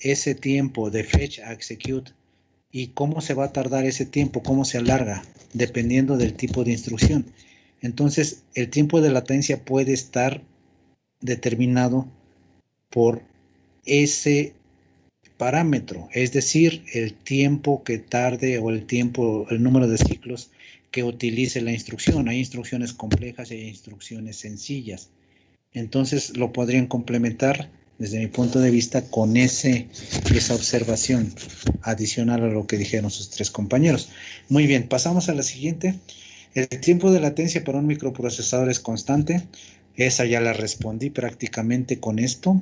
ese tiempo de fetch a execute y cómo se va a tardar ese tiempo, cómo se alarga, dependiendo del tipo de instrucción. Entonces, el tiempo de latencia puede estar determinado por ese parámetro, es decir, el tiempo que tarde o el número de ciclos que utilice la instrucción. Hay instrucciones complejas y hay instrucciones sencillas. Entonces lo podrían complementar desde mi punto de vista con esa observación adicional a lo que dijeron sus tres compañeros. Muy bien, pasamos a la siguiente. El tiempo de latencia para un microprocesador es constante. Esa ya la respondí prácticamente con esto.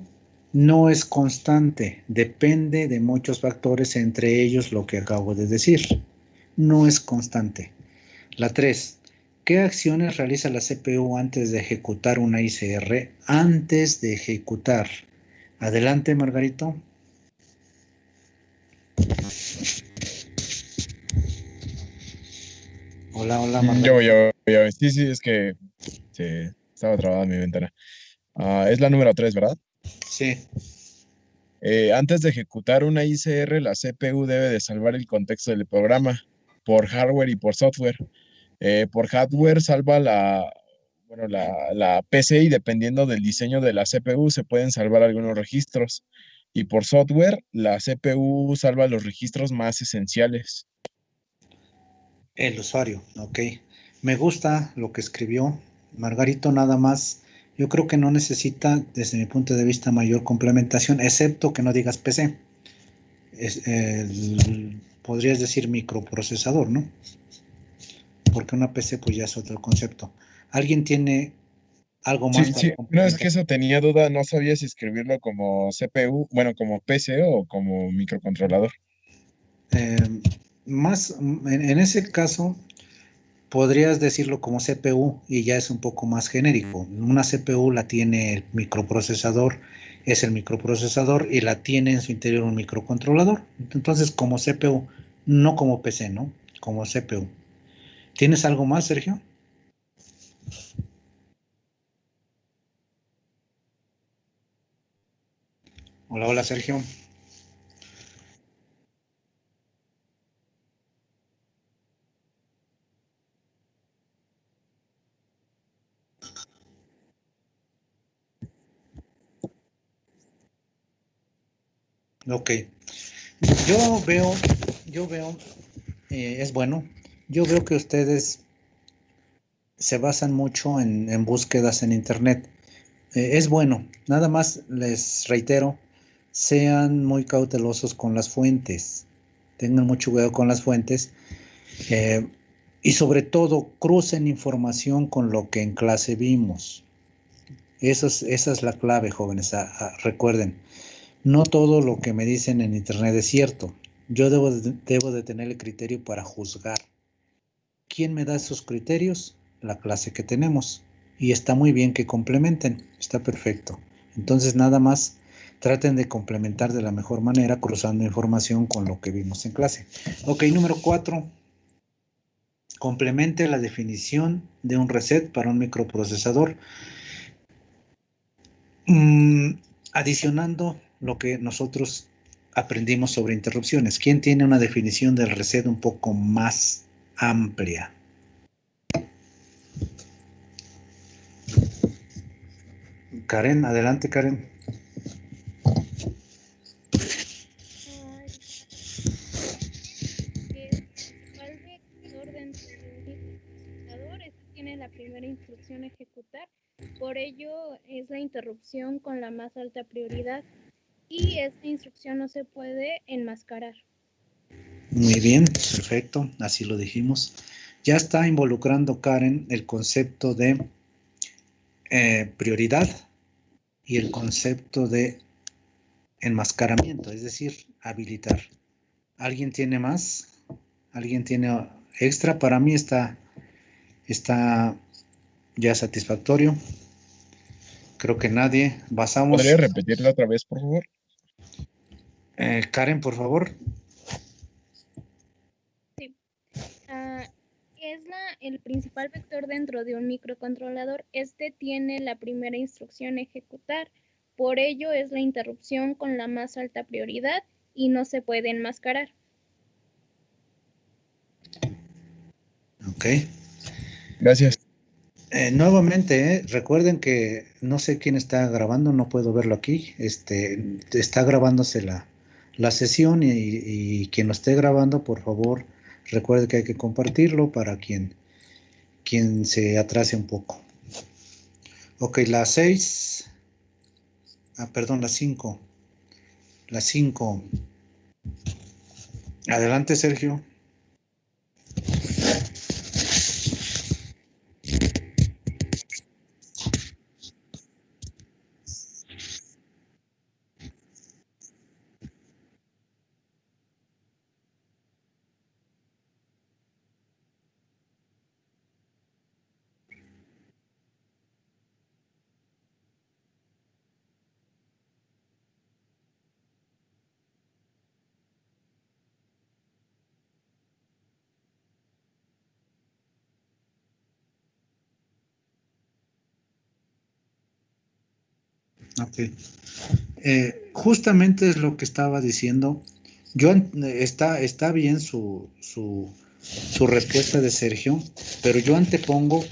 No es constante, depende de muchos factores, entre ellos lo que acabo de decir. No es constante. La 3. ¿Qué acciones realiza la CPU antes de ejecutar una ICR? Antes de ejecutar. Adelante, Margarito. Hola, hola, Margarito. Yo. Sí, es que estaba trabada mi ventana. Es la número 3, ¿verdad? Sí. Antes de ejecutar una ICR, la CPU debe de salvar el contexto del programa por hardware y por software. Por hardware salva la PC y dependiendo del diseño de la CPU se pueden salvar algunos registros. Y por software, la CPU salva los registros más esenciales. El usuario, ok. Me gusta lo que escribió Margarito, nada más. Yo creo que no necesita, desde mi punto de vista, mayor complementación, excepto que no digas PC. Podrías decir microprocesador, ¿no? Porque una PC pues ya es otro concepto. ¿Alguien tiene algo más Sí, para sí, no es que complementar? eso tenía duda, no sabía si escribirlo como CPU, bueno, como PC o como microcontrolador. En ese caso, podrías decirlo como CPU y ya es un poco más genérico. Una CPU la tiene el microprocesador, es el microprocesador y la tiene en su interior un microcontrolador. Entonces, como CPU, no como PC, ¿no? Como CPU. ¿Tienes algo más, Sergio? Hola, hola, Sergio. Ok. Yo veo, yo veo, es bueno. Yo veo que ustedes se basan mucho en búsquedas en Internet. Es bueno, nada más les reitero, sean muy cautelosos con las fuentes, tengan mucho cuidado con las fuentes eh, y sobre todo crucen información con lo que en clase vimos. Esa es la clave, jóvenes. Recuerden, no todo lo que me dicen en Internet es cierto. Yo debo de tener el criterio para juzgar. ¿Quién me da esos criterios? La clase que tenemos. Y está muy bien que complementen, está perfecto. Entonces nada más traten de complementar de la mejor manera cruzando información con lo que vimos en clase. Ok, número 4. Complemente la definición de un reset para un microprocesador, mmm, adicionando lo que nosotros aprendimos sobre interrupciones. ¿Quién tiene una definición del reset un poco más amplia? Karen, adelante, Karen. El principal vector dentro de un microprocesador tiene la primera instrucción a ejecutar, por ello es la interrupción con la más alta prioridad y esta instrucción no se puede enmascarar. Muy bien, perfecto, así lo dijimos. Ya está involucrando Karen el concepto de prioridad y el concepto de enmascaramiento, es decir, habilitar. ¿Alguien tiene más? ¿Alguien tiene extra? Para mí está ya satisfactorio. Creo que nadie. ¿Podría Basamos. repetirlo otra vez, por favor? Karen, por favor. Sí. Es el principal vector dentro de un microcontrolador. Este tiene la primera instrucción a ejecutar, Por ello es la interrupción con la más alta prioridad y no se puede enmascarar. Ok. Gracias. Nuevamente, recuerden que no sé quién está grabando, no puedo verlo aquí. Está grabándose la sesión y quien lo esté grabando, por favor, recuerde que hay que compartirlo para quien se atrase un poco. Ok, la 6. Perdón, la 5. La 5. Adelante, Sergio. Ok. Justamente es lo que estaba diciendo. Está bien su respuesta de Sergio, pero yo antepongo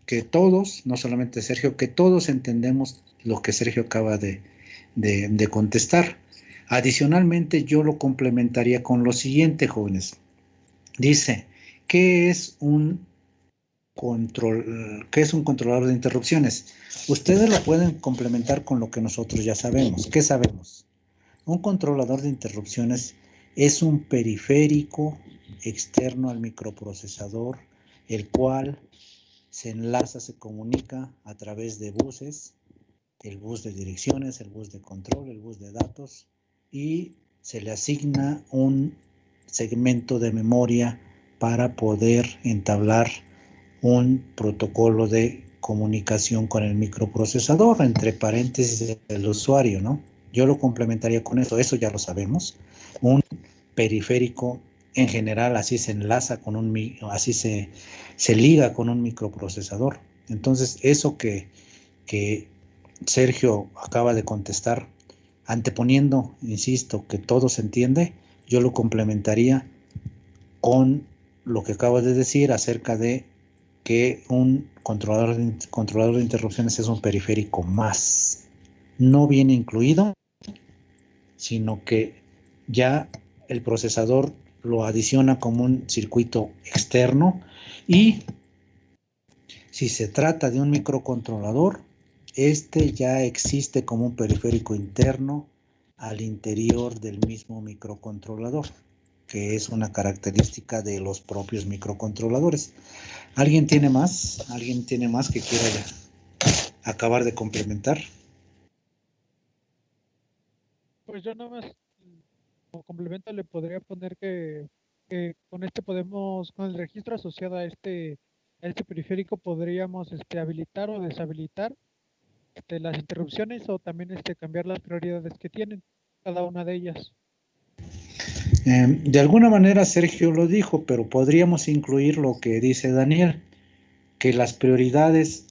que todos, no solamente Sergio, que todos entendemos lo que Sergio acaba de contestar. Adicionalmente, yo lo complementaría con lo siguiente, jóvenes. Dice, ¿qué es un qué es un controlador de interrupciones? Ustedes lo pueden complementar con lo que nosotros ya sabemos. ¿Qué sabemos? Un controlador de interrupciones es un periférico externo al microprocesador, el cual se enlaza, se comunica a través de buses, el bus de direcciones, el bus de control, el bus de datos, y se le asigna un segmento de memoria para poder entablar un protocolo de comunicación con el microprocesador, entre paréntesis el usuario, ¿no? Yo lo complementaría con eso ya lo sabemos. Un periférico en general así se enlaza con así se liga con un microprocesador. Entonces, eso que Sergio acaba de contestar, anteponiendo, insisto, que todo se entiende, yo lo complementaría con lo que acabo de decir acerca de que un controlador de interrupciones es un periférico más. No viene incluido, sino que ya el procesador lo adiciona como un circuito externo y si se trata de un microcontrolador, este ya existe como un periférico interno al interior del mismo microcontrolador, que es una característica de los propios microcontroladores. ¿Alguien tiene más? ¿Alguien tiene más que quiera acabar de complementar? Pues yo nada más como complemento le podría poner que con este podemos, con el registro asociado a este periférico podríamos habilitar o deshabilitar las interrupciones o también cambiar las prioridades que tienen cada una de ellas. De alguna manera Sergio lo dijo, pero podríamos incluir lo que dice Daniel, que las prioridades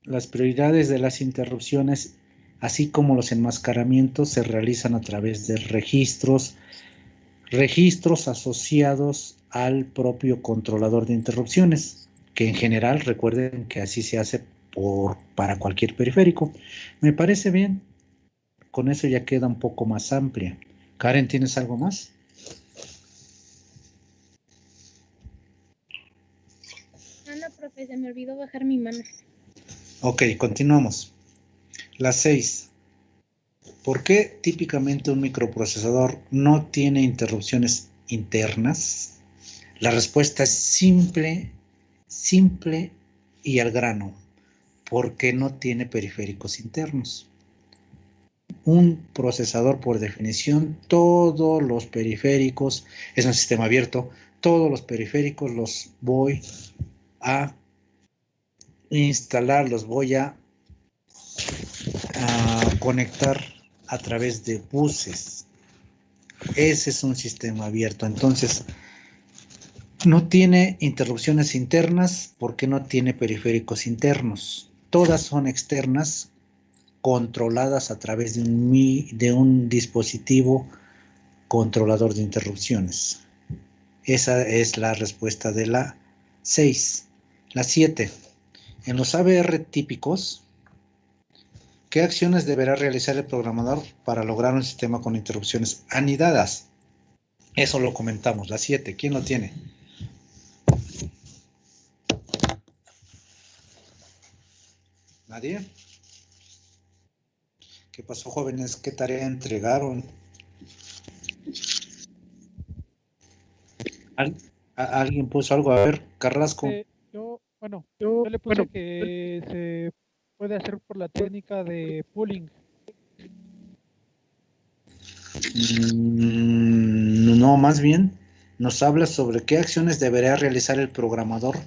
de las interrupciones, así como los enmascaramientos, se realizan a través de registros asociados al propio controlador de interrupciones, que en general recuerden que así se hace para cualquier periférico. Me parece bien, con eso ya queda un poco más amplia. Karen, ¿tienes algo más? No, profe, se me olvidó bajar mi mano. Ok, continuamos. La 6. ¿Por qué típicamente un microprocesador no tiene interrupciones internas? La respuesta es simple y al grano. Porque no tiene periféricos internos. Un procesador, por definición, todos los periféricos, es un sistema abierto, todos los periféricos los voy a instalar, los voy a conectar a través de buses. Ese es un sistema abierto. Entonces, no tiene interrupciones internas porque no tiene periféricos internos. Todas son externas controladas a través de un dispositivo controlador de interrupciones. Esa es la respuesta de la 6. La 7. En los AVR típicos, ¿qué acciones deberá realizar el programador para lograr un sistema con interrupciones anidadas? Eso lo comentamos, la 7. ¿Quién lo tiene? ¿Nadie? ¿Qué pasó, jóvenes? ¿Qué tarea entregaron? ¿Alguien puso algo? A ver, Carrasco. Yo le puse que se puede hacer por la técnica de pooling. No, más bien nos habla sobre qué acciones deberá realizar el programador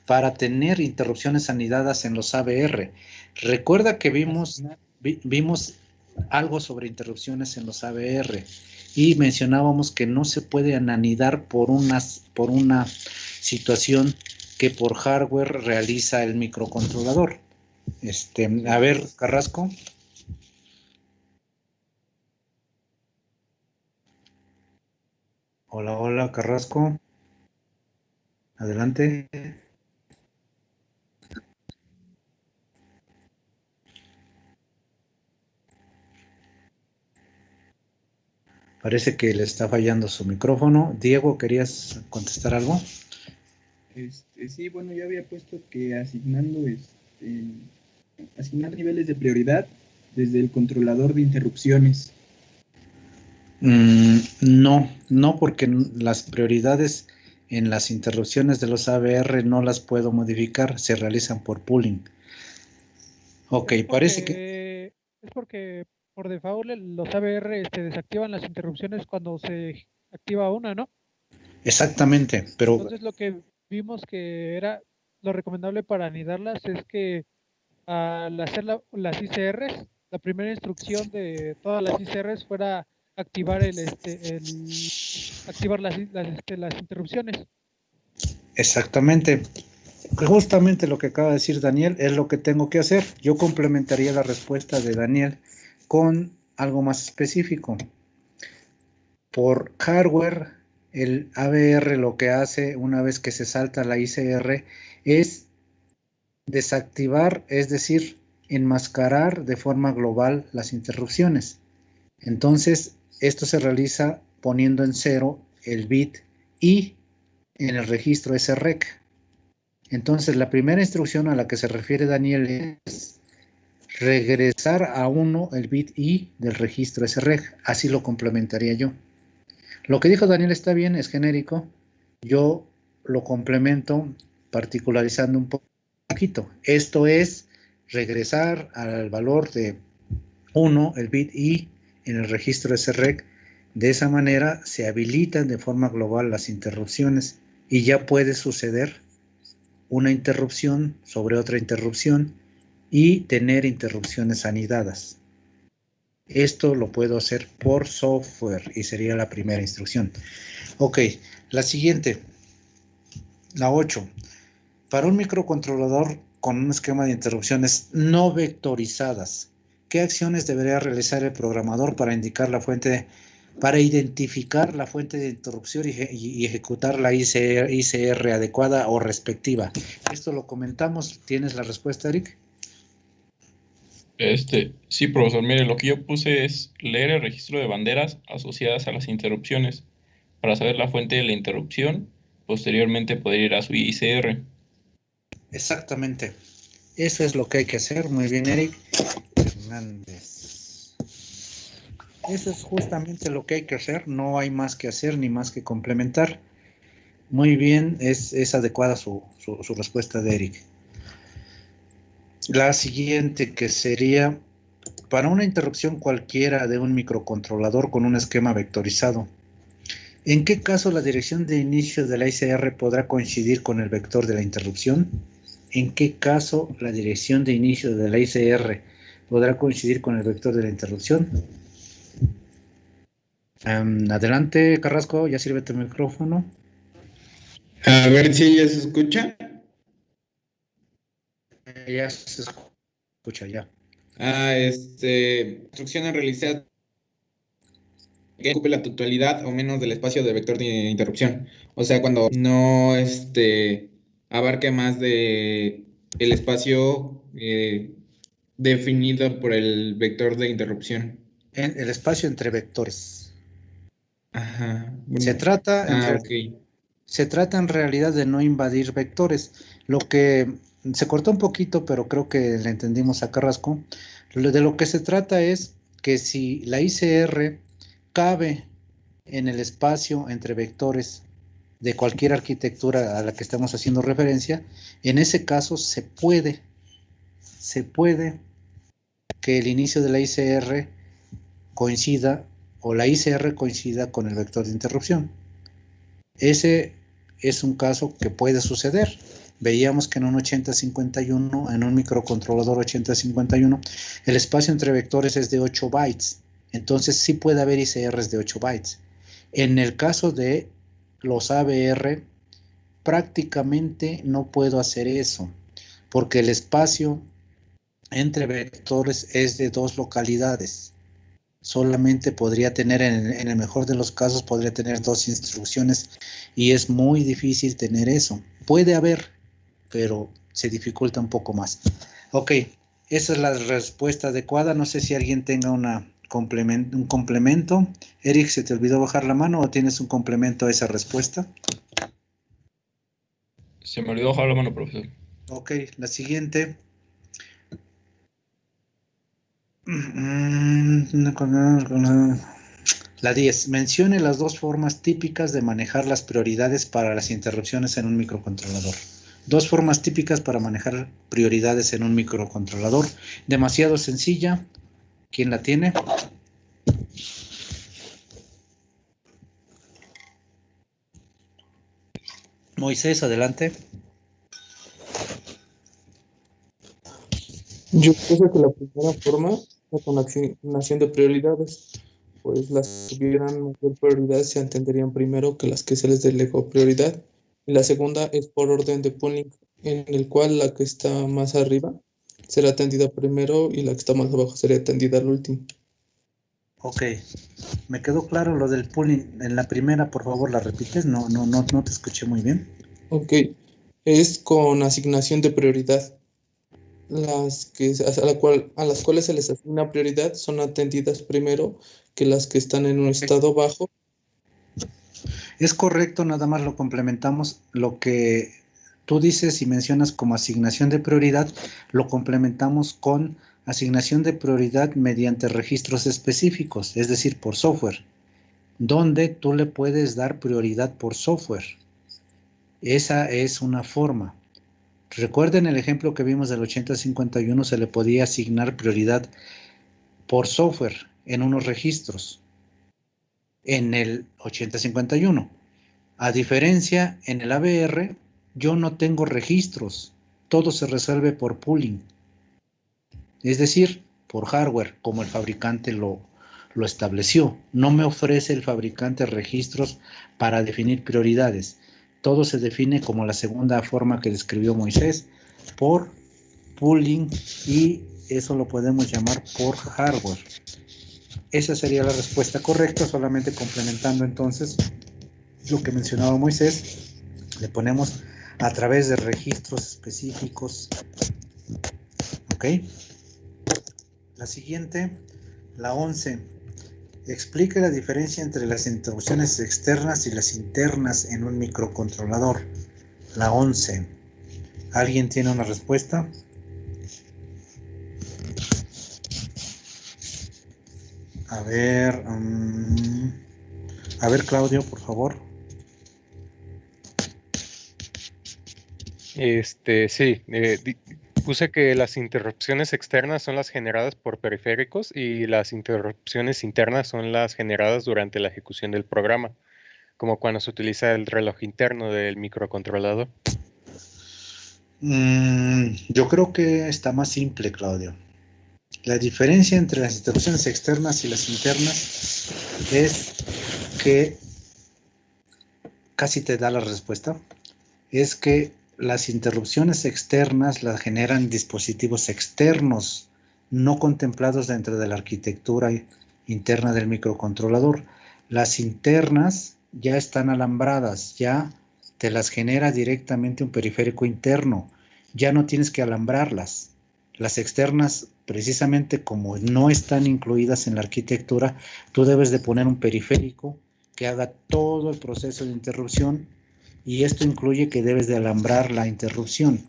para tener interrupciones anidadas en los AVR. Recuerda que vimos algo sobre interrupciones en los AVR y mencionábamos que no se puede anidar por una situación que por hardware realiza el microcontrolador. A ver, Carrasco. Hola, Carrasco. Adelante. Parece que le está fallando su micrófono. Diego, ¿querías contestar algo? Sí, bueno, yo había puesto que asignar niveles de prioridad desde el controlador de interrupciones. No, porque las prioridades en las interrupciones de los AVR no las puedo modificar, se realizan por pooling. Ok, parece que... Es porque por default los AVR desactivan las interrupciones cuando se activa una, ¿no? Exactamente, pero... Entonces lo que vimos que era lo recomendable para anidarlas es que al hacer las ICRs, la primera instrucción de todas las ICRs fuera activar activar las interrupciones. Exactamente. Justamente lo que acaba de decir Daniel es lo que tengo que hacer. Yo complementaría la respuesta de Daniel con algo más específico. Por hardware, el AVR lo que hace una vez que se salta la ICR es desactivar, es decir, enmascarar de forma global las interrupciones. Entonces, esto se realiza poniendo en 0 el bit I en el registro SREC. Entonces, la primera instrucción a la que se refiere Daniel es regresar a 1 el bit I del registro SREC. Así lo complementaría yo. Lo que dijo Daniel está bien, es genérico. Yo lo complemento particularizando un poquito. Esto es regresar al valor de 1, el bit I, en el registro SREC. De esa manera se habilitan de forma global las interrupciones y ya puede suceder una interrupción sobre otra interrupción y tener interrupciones anidadas. Esto lo puedo hacer por software y sería la primera instrucción. Ok, la siguiente, la 8. Para un microcontrolador con un esquema de interrupciones no vectorizadas, ¿qué acciones debería realizar el programador para identificar la fuente de interrupción y ejecutar la ICR adecuada o respectiva? Esto lo comentamos. ¿Tienes la respuesta, Eric? Sí, profesor, mire, lo que yo puse es leer el registro de banderas asociadas a las interrupciones para saber la fuente de la interrupción, posteriormente poder ir a su ICR. Exactamente. Eso es lo que hay que hacer. Muy bien, Eric Hernández. Eso es justamente lo que hay que hacer. No hay más que hacer ni más que complementar. Muy bien, es adecuada su respuesta de Eric. La siguiente, que sería para una interrupción cualquiera de un microcontrolador con un esquema vectorizado, ¿en qué caso la dirección de inicio de la ICR podrá coincidir con el vector de la interrupción? ¿En qué caso la dirección de inicio de la ICR podrá coincidir con el vector de la interrupción? Adelante, Carrasco, ya sirve tu micrófono. A ver si ya se escucha. Ya se escucha, ya. Instrucciones realizadas que ocupe la totalidad o menos del espacio de vector de interrupción. O sea, cuando no abarque más de el espacio definido por el vector de interrupción. En el espacio entre vectores. Ajá. Se trata ok. Se trata en realidad de no invadir vectores. Lo que se cortó un poquito, pero creo que le entendimos a Carrasco. De lo que se trata es que si la ICR cabe en el espacio entre vectores de cualquier arquitectura a la que estamos haciendo referencia, en ese caso se puede que el inicio de la ICR coincida o la ICR coincida con el vector de interrupción. Ese es un caso que puede suceder. Veíamos que en un 8051, en un microcontrolador 8051, el espacio entre vectores es de 8 bytes. Entonces sí puede haber ICRs de 8 bytes. En el caso de los ABR, prácticamente no puedo hacer eso, porque el espacio entre vectores es de 2 localidades. Solamente podría tener, en el mejor de los casos, podría tener 2 instrucciones y es muy difícil tener eso. Puede haber, pero se dificulta un poco más. Ok, esa es la respuesta adecuada. No sé si alguien tenga un complemento. Eric, ¿se te olvidó bajar la mano o tienes un complemento a esa respuesta? Se me olvidó bajar la mano, profesor. Ok, la siguiente. La 10. Mencione las 2 formas típicas de manejar las prioridades para las interrupciones en un microcontrolador. 2 formas típicas para manejar prioridades en un microcontrolador. Demasiado sencilla. ¿Quién la tiene? Moisés, adelante. Yo pienso que la primera forma es con asignación de prioridades, pues las que tuvieran mayor prioridad se atenderían primero que las que se les delegó prioridad. Y la segunda es por orden de pooling, en el cual la que está más arriba será atendida primero y la que está más abajo sería atendida al último. Ok, me quedó claro lo del pooling. En la primera, por favor, ¿la repites? No te escuché muy bien. Ok, es con asignación de prioridad. A las cuales se les asigna prioridad son atendidas primero que las que están en un estado bajo. Es correcto, nada más lo complementamos. Lo que tú dices y mencionas como asignación de prioridad, lo complementamos con asignación de prioridad mediante registros específicos, es decir, por software, donde tú le puedes dar prioridad por software. Esa es una forma. Recuerden el ejemplo que vimos del 8051, se le podía asignar prioridad por software en unos registros en el 8051. A diferencia, en el ABR, yo no tengo registros. Todo se resuelve por pooling. Es decir, por hardware, como el fabricante lo estableció. No me ofrece el fabricante registros para definir prioridades. Todo se define como la segunda forma que describió Moisés, por pooling, y eso lo podemos llamar por hardware. Esa sería la respuesta correcta, solamente complementando entonces lo que mencionaba Moisés. Le ponemos a través de registros específicos. Ok. La siguiente, la 11. Explique la diferencia entre las interrupciones externas y las internas en un microcontrolador. La 11. ¿Alguien tiene una respuesta? A ver, Claudio, por favor. Sí, puse que las interrupciones externas son las generadas por periféricos y las interrupciones internas son las generadas durante la ejecución del programa, como cuando se utiliza el reloj interno del microcontrolador. Yo creo que está más simple, Claudio. La diferencia entre las interrupciones externas y las internas es que casi te da la respuesta. Es que las interrupciones externas las generan dispositivos externos no contemplados dentro de la arquitectura interna del microcontrolador. Las internas ya están alambradas, ya te las genera directamente un periférico interno, ya no tienes que alambrarlas. Las externas, precisamente como no están incluidas en la arquitectura, tú debes de poner un periférico que haga todo el proceso de interrupción, y esto incluye que debes de alambrar la interrupción.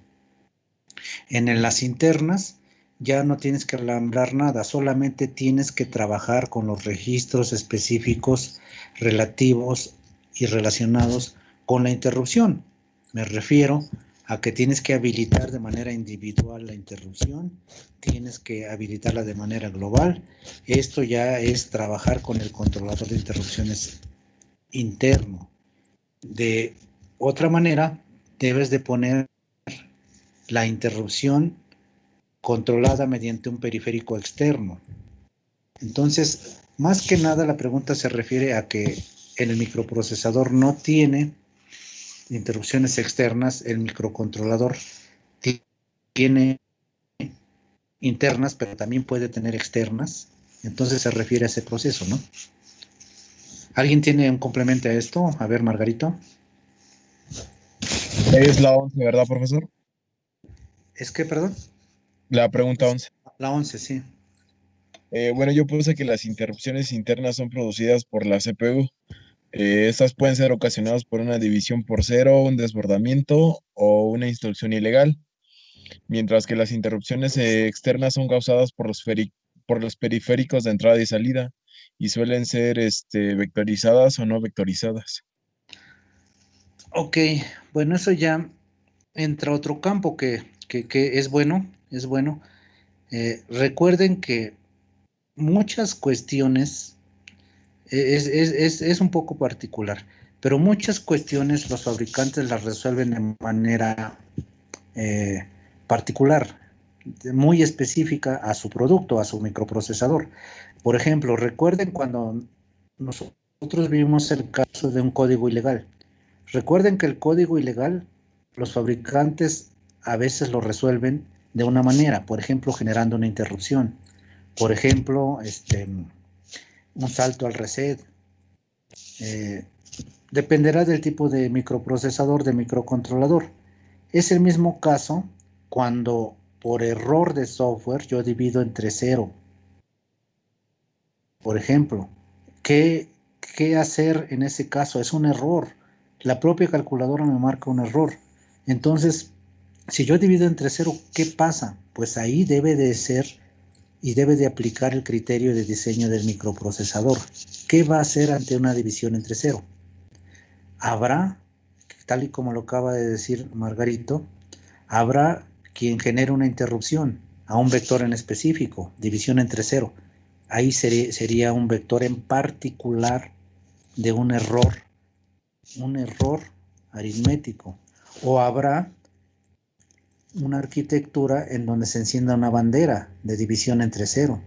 En las internas ya no tienes que alambrar nada, solamente tienes que trabajar con los registros específicos relativos y relacionados con la interrupción. Me refiero a que tienes que habilitar de manera individual la interrupción, tienes que habilitarla de manera global. Esto ya es trabajar con el controlador de interrupciones interno. De otra manera, debes de poner la interrupción controlada mediante un periférico externo. Entonces, más que nada la pregunta se refiere a que el microprocesador no tiene interrupciones externas, el microcontrolador tiene internas, pero también puede tener externas. Entonces se refiere a ese proceso, ¿no? ¿Alguien tiene un complemento a esto? A ver, Margarito. Es la 11, ¿verdad, profesor? ¿Es que, perdón? La pregunta 11. La 11, sí. Bueno, yo puse que las interrupciones internas son producidas por la CPU. Estas pueden ser ocasionadas por una división por cero, un desbordamiento o una instrucción ilegal, mientras que las interrupciones externas son causadas por los periféricos de entrada y salida y suelen ser vectorizadas o no vectorizadas. Ok, bueno, eso ya entra a otro campo que es bueno, es bueno. Recuerden que muchas cuestiones, es un poco particular, pero muchas cuestiones los fabricantes las resuelven de manera particular, muy específica a su producto, a su microprocesador. Por ejemplo, recuerden cuando nosotros vimos el caso de un código ilegal. Recuerden que el código ilegal, los fabricantes a veces lo resuelven de una manera, por ejemplo, generando una interrupción. Por ejemplo, un salto al reset. Dependerá del tipo de microprocesador, de microcontrolador. Es el mismo caso cuando por error de software yo divido entre 0. Por ejemplo, ¿qué hacer en ese caso? Es un error. La propia calculadora me marca un error. Entonces, si yo divido entre 0, ¿qué pasa? Pues ahí debe de ser y debe de aplicar el criterio de diseño del microprocesador. ¿Qué va a hacer ante una división entre 0? Habrá, tal y como lo acaba de decir Margarito, habrá quien genere una interrupción a un vector en específico, división entre 0. Ahí sería un vector en particular de un error aritmético. O habrá una arquitectura en donde se encienda una bandera de división entre 0.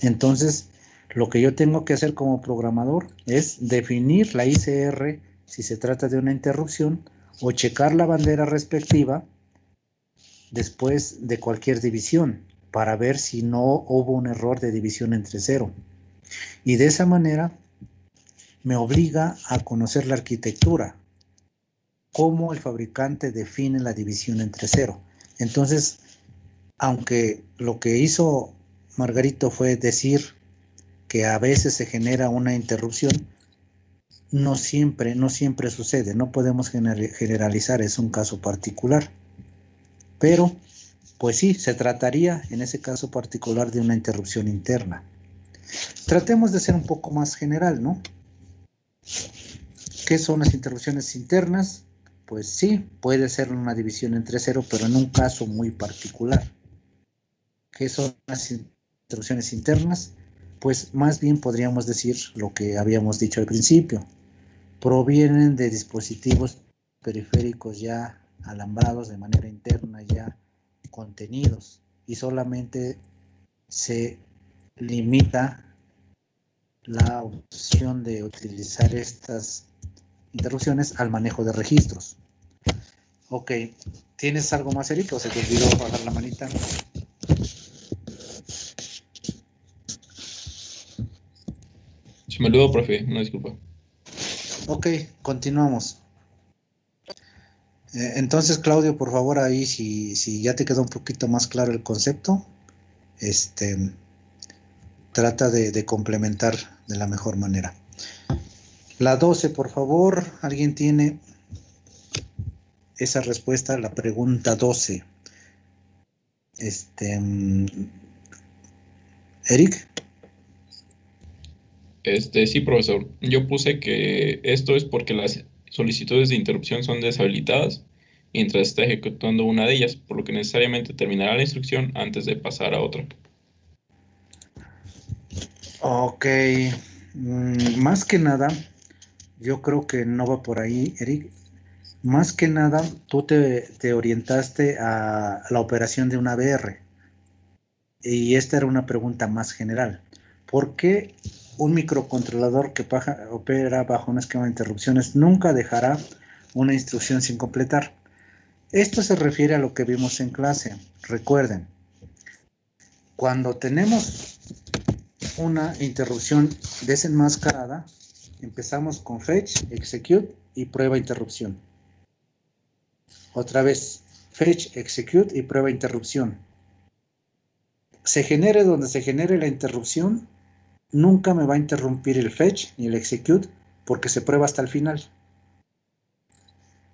Entonces, lo que yo tengo que hacer como programador es definir la ICR si se trata de una interrupción o checar la bandera respectiva después de cualquier división para ver si no hubo un error de división entre 0. Y de esa manera me obliga a conocer la arquitectura, cómo el fabricante define la división entre 0. Entonces, aunque lo que hizo Margarito fue decir que a veces se genera una interrupción, no siempre sucede, no podemos generalizar, es un caso particular. Pero, pues sí, se trataría en ese caso particular de una interrupción interna. Tratemos de ser un poco más general, ¿no? ¿Qué son las interrupciones internas? Pues sí, puede ser una división entre 0, pero en un caso muy particular. ¿Qué son las interrupciones internas? Pues más bien podríamos decir lo que habíamos dicho al principio. Provienen de dispositivos periféricos ya alambrados de manera interna, ya contenidos, y solamente se limita la opción de utilizar estas interrupciones al manejo de registros. Ok, ¿tienes algo más, Eric, o se te olvidó bajar la manita? Se me olvidó, profe, una disculpa. Ok, continuamos. Entonces, Claudio, por favor, ahí si ya te quedó un poquito más claro el concepto, trata de complementar de la mejor manera. La 12, por favor, ¿alguien tiene esa respuesta a la pregunta 12? Eric. Sí, profesor. Yo puse que esto es porque las solicitudes de interrupción son deshabilitadas mientras está ejecutando una de ellas, por lo que necesariamente terminará la instrucción antes de pasar a otra. Ok. Más que nada, yo creo que no va por ahí, Eric. Más que nada, tú te orientaste a la operación de una ABR. Y esta era una pregunta más general. ¿Por qué un microcontrolador que opera bajo un esquema de interrupciones nunca dejará una instrucción sin completar? Esto se refiere a lo que vimos en clase. Recuerden, cuando tenemos una interrupción desenmascarada, empezamos con fetch, execute y prueba interrupción. Otra vez, fetch, execute y prueba interrupción. Se genere donde se genere la interrupción, nunca me va a interrumpir el fetch ni el execute porque se prueba hasta el final.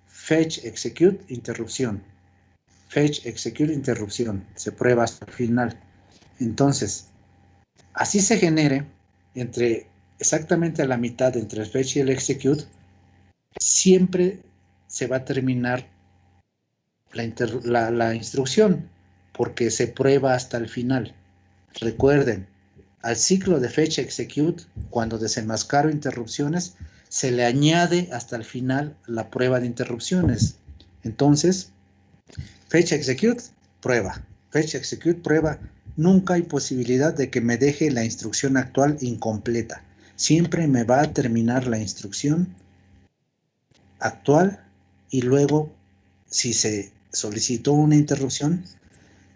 Fetch, execute, interrupción. Fetch, execute, interrupción. Se prueba hasta el final. Entonces, así se genere exactamente a la mitad entre el fetch y el execute, siempre se va a terminar la instrucción porque se prueba hasta el final. Recuerden, al ciclo de fetch execute, cuando desenmascaro interrupciones, se le añade hasta el final la prueba de interrupciones. Entonces, fetch execute, prueba. Fetch execute, prueba. Nunca hay posibilidad de que me deje la instrucción actual incompleta. Siempre me va a terminar la instrucción actual y luego, si se solicitó una interrupción,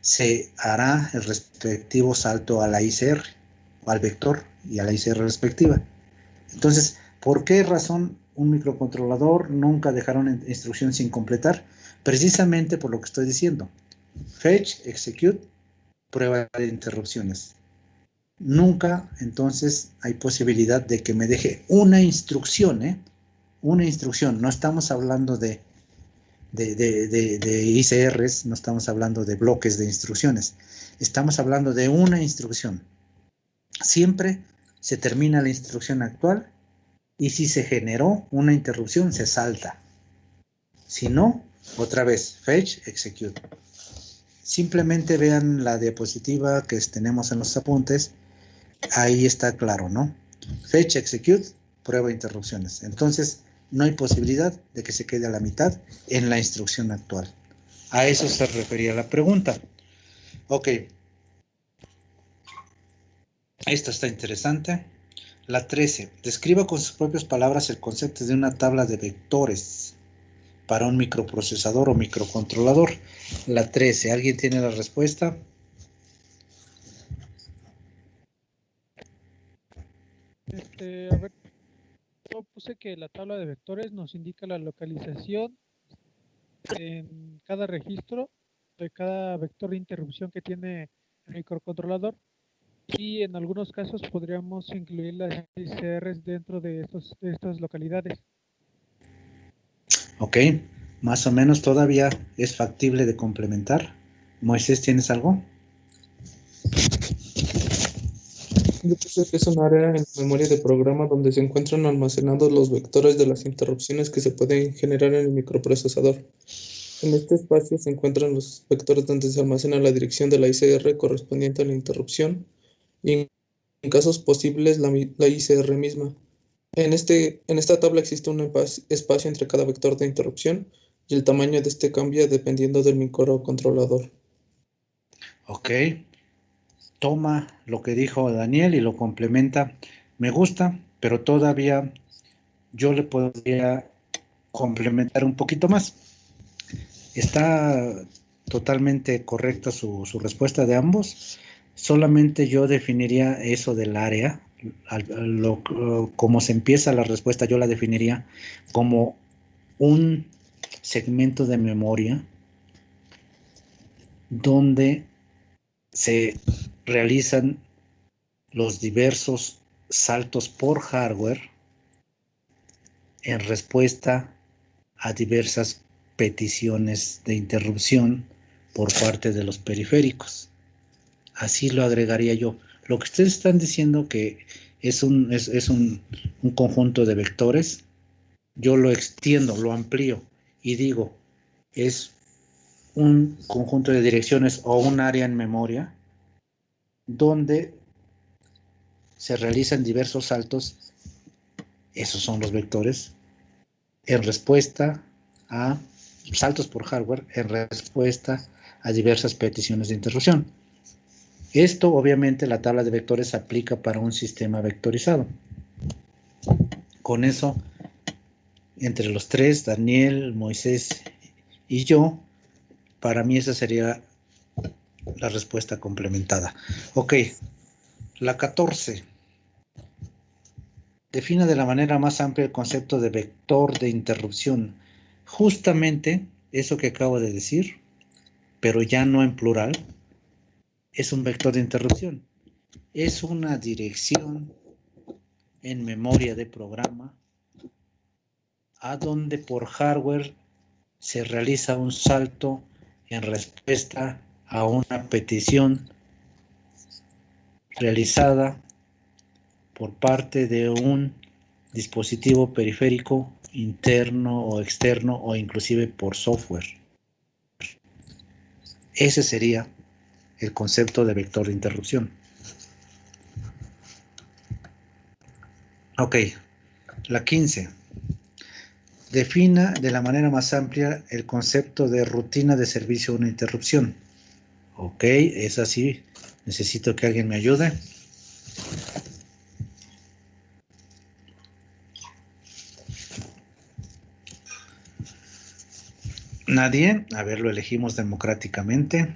se hará el respectivo salto a la ICR, o al vector y a la ICR respectiva. Entonces, ¿por qué razón un microcontrolador nunca dejará una instrucción sin completar? Precisamente por lo que estoy diciendo. Fetch, execute, prueba de interrupciones. Nunca, entonces, hay posibilidad de que me deje una instrucción, una instrucción. No estamos hablando de ICRs, no estamos hablando de bloques de instrucciones. Estamos hablando de una instrucción. Siempre se termina la instrucción actual y si se generó una interrupción, se salta. Si no, otra vez, fetch, execute. Simplemente vean la diapositiva que tenemos en los apuntes. Ahí está claro, ¿no? Fetch, execute, prueba interrupciones. Entonces, no hay posibilidad de que se quede a la mitad en la instrucción actual. A eso se refería la pregunta. Ok. Esta está interesante. La 13. Describa con sus propias palabras el concepto de una tabla de vectores para un microprocesador o microcontrolador. La 13. ¿Alguien tiene la respuesta? A ver, yo puse que la tabla de vectores nos indica la localización en cada registro de cada vector de interrupción que tiene el microcontrolador y en algunos casos podríamos incluir las ICRs dentro de estas localidades. Ok, más o menos todavía es factible de complementar. Moisés, ¿tienes algo? Yo puse que es un área en memoria de programa donde se encuentran almacenados los vectores de las interrupciones que se pueden generar en el microprocesador. En este espacio se encuentran los vectores donde se almacena la dirección de la ICR correspondiente a la interrupción y en casos posibles la ICR misma. En esta tabla existe un espacio entre cada vector de interrupción y el tamaño de este cambia dependiendo del microcontrolador. Ok. Toma lo que dijo Daniel y lo complementa. Me gusta, pero todavía yo le podría complementar un poquito más. Está totalmente correcta su respuesta de ambos. Solamente yo definiría eso del área como se empieza la respuesta, yo la definiría como un segmento de memoria donde se realizan los diversos saltos por hardware en respuesta a diversas peticiones de interrupción por parte de los periféricos. Así lo agregaría yo. Lo que ustedes están diciendo que es un conjunto de vectores, yo lo extiendo, lo amplío y digo, es un conjunto de direcciones o un área en memoria donde se realizan diversos saltos, esos son los vectores, en respuesta a saltos por hardware, en respuesta a diversas peticiones de interrupción. Esto, obviamente, la tabla de vectores se aplica para un sistema vectorizado. Con eso, entre los tres, Daniel, Moisés y yo, para mí esa sería la respuesta complementada. Ok, la 14. Defina de la manera más amplia el concepto de vector de interrupción. Justamente eso que acabo de decir, pero ya no en plural, es un vector de interrupción. Es una dirección en memoria de programa a donde por hardware se realiza un salto en respuesta a una petición realizada por parte de un dispositivo periférico interno o externo o inclusive por software. Ese sería el concepto de vector de interrupción. Ok, la 15. Defina de la manera más amplia el concepto de rutina de servicio a una interrupción. Ok, es así. Necesito que alguien me ayude. Nadie. A ver, lo elegimos democráticamente.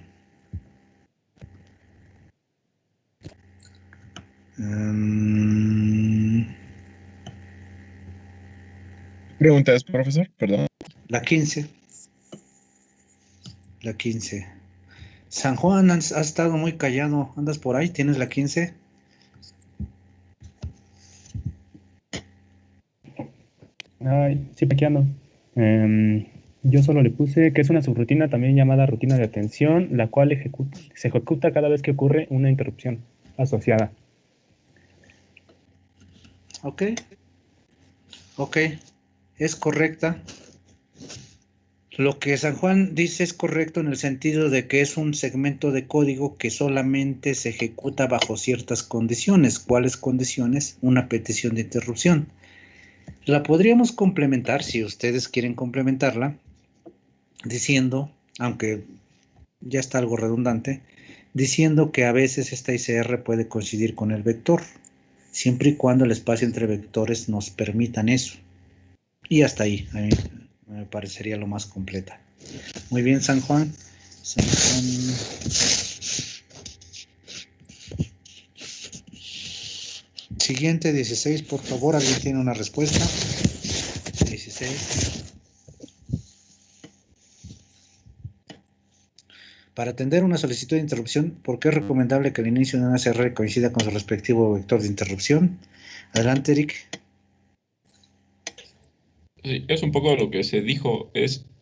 Pregunta es, profesor, perdón. La 15. La 15. San Juan, has estado muy callado. ¿Andas por ahí? ¿Tienes la 15? Ay, sí, aquí ando. Yo solo le puse que es una subrutina también llamada rutina de atención, la cual se ejecuta cada vez que ocurre una interrupción asociada. Ok. Ok. Es correcta. Lo que San Juan dice es correcto en el sentido de que es un segmento de código que solamente se ejecuta bajo ciertas condiciones. ¿Cuáles condiciones? Una petición de interrupción. La podríamos complementar, si ustedes quieren complementarla, diciendo, aunque ya está algo redundante, diciendo que a veces esta ICR puede coincidir con el vector, siempre y cuando el espacio entre vectores nos permitan eso. Y hasta ahí, a mí me parecería lo más completa. Muy bien, San Juan. San Juan. Siguiente, 16, por favor, ¿alguien tiene una respuesta? 16. Para atender una solicitud de interrupción, ¿por qué es recomendable que el inicio de una CR coincida con su respectivo vector de interrupción? Adelante, Eric. Sí, es un poco lo que se dijo.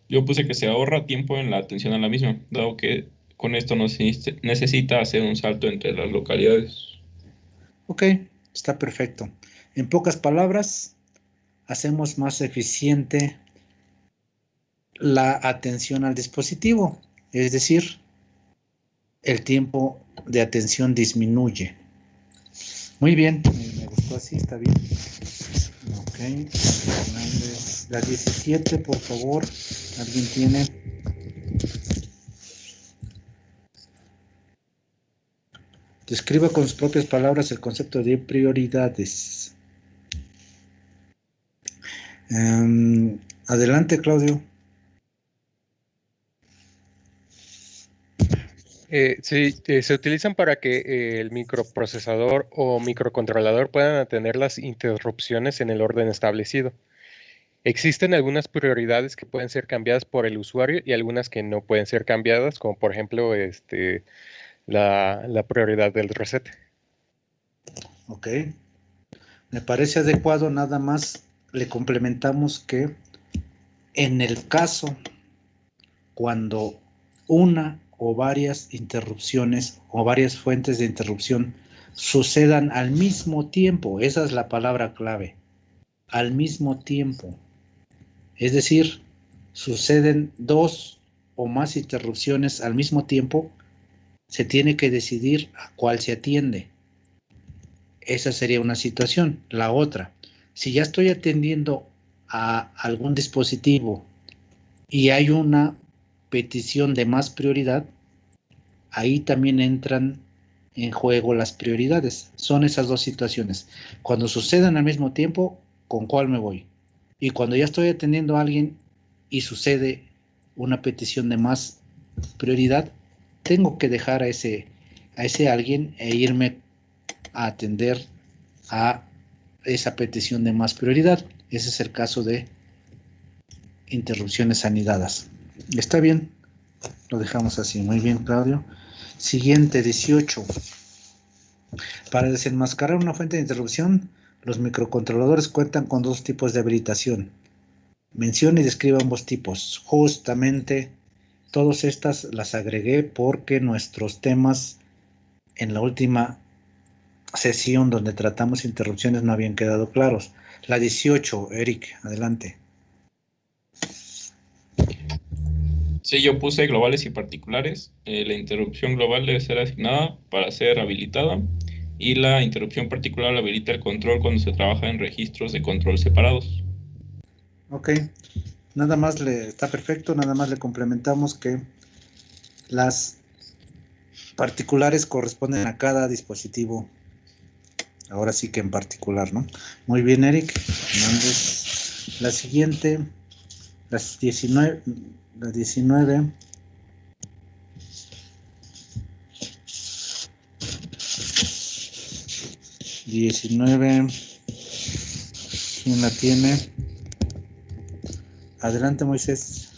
Yo puse que se ahorra tiempo en la atención a la misma, dado que con esto no se necesita hacer un salto entre las localidades. Ok, está perfecto. En pocas palabras, hacemos más eficiente la atención al dispositivo, es decir, el tiempo de atención disminuye. Muy bien, me gustó así, está bien. Ok, la 17, por favor, ¿alguien tiene? Describa con sus propias palabras el concepto de prioridades. Adelante, Claudio. Sí, se utilizan para que el microprocesador o microcontrolador puedan atender las interrupciones en el orden establecido. Existen algunas prioridades que pueden ser cambiadas por el usuario y algunas que no pueden ser cambiadas, como por ejemplo la prioridad del reset. Ok. Me parece adecuado, nada más le complementamos que en el caso cuando una o varias interrupciones o varias fuentes de interrupción sucedan al mismo tiempo, esa es la palabra clave, al mismo tiempo. Es decir, suceden dos o más interrupciones al mismo tiempo, se tiene que decidir a cuál se atiende. Esa sería una situación. La otra, si ya estoy atendiendo a algún dispositivo y hay una petición de más prioridad, ahí también entran en juego las prioridades. Son esas dos situaciones. Cuando sucedan al mismo tiempo, ¿con cuál me voy? Y cuando ya estoy atendiendo a alguien y sucede una petición de más prioridad, tengo que dejar a ese alguien e irme a atender a esa petición de más prioridad. Ese es el caso de interrupciones anidadas. ¿Está bien? Lo dejamos así. Muy bien, Claudio. Siguiente, 18. Para desenmascarar una fuente de interrupción, los microcontroladores cuentan con dos tipos de habilitación. Menciona y describe ambos tipos. Justamente todas estas las agregué porque nuestros temas en la última sesión donde tratamos interrupciones no habían quedado claros. La 18, Eric, adelante. Sí, yo puse globales y particulares. La interrupción global debe ser asignada para ser habilitada y la interrupción particular habilita el control cuando se trabaja en registros de control separados. Ok, nada más está perfecto, nada más le complementamos que las particulares corresponden a cada dispositivo. Ahora sí que en particular, ¿no? Muy bien, Eric. Entonces, la siguiente, las 19. La 19. ¿Quién la tiene? Adelante, Moisés.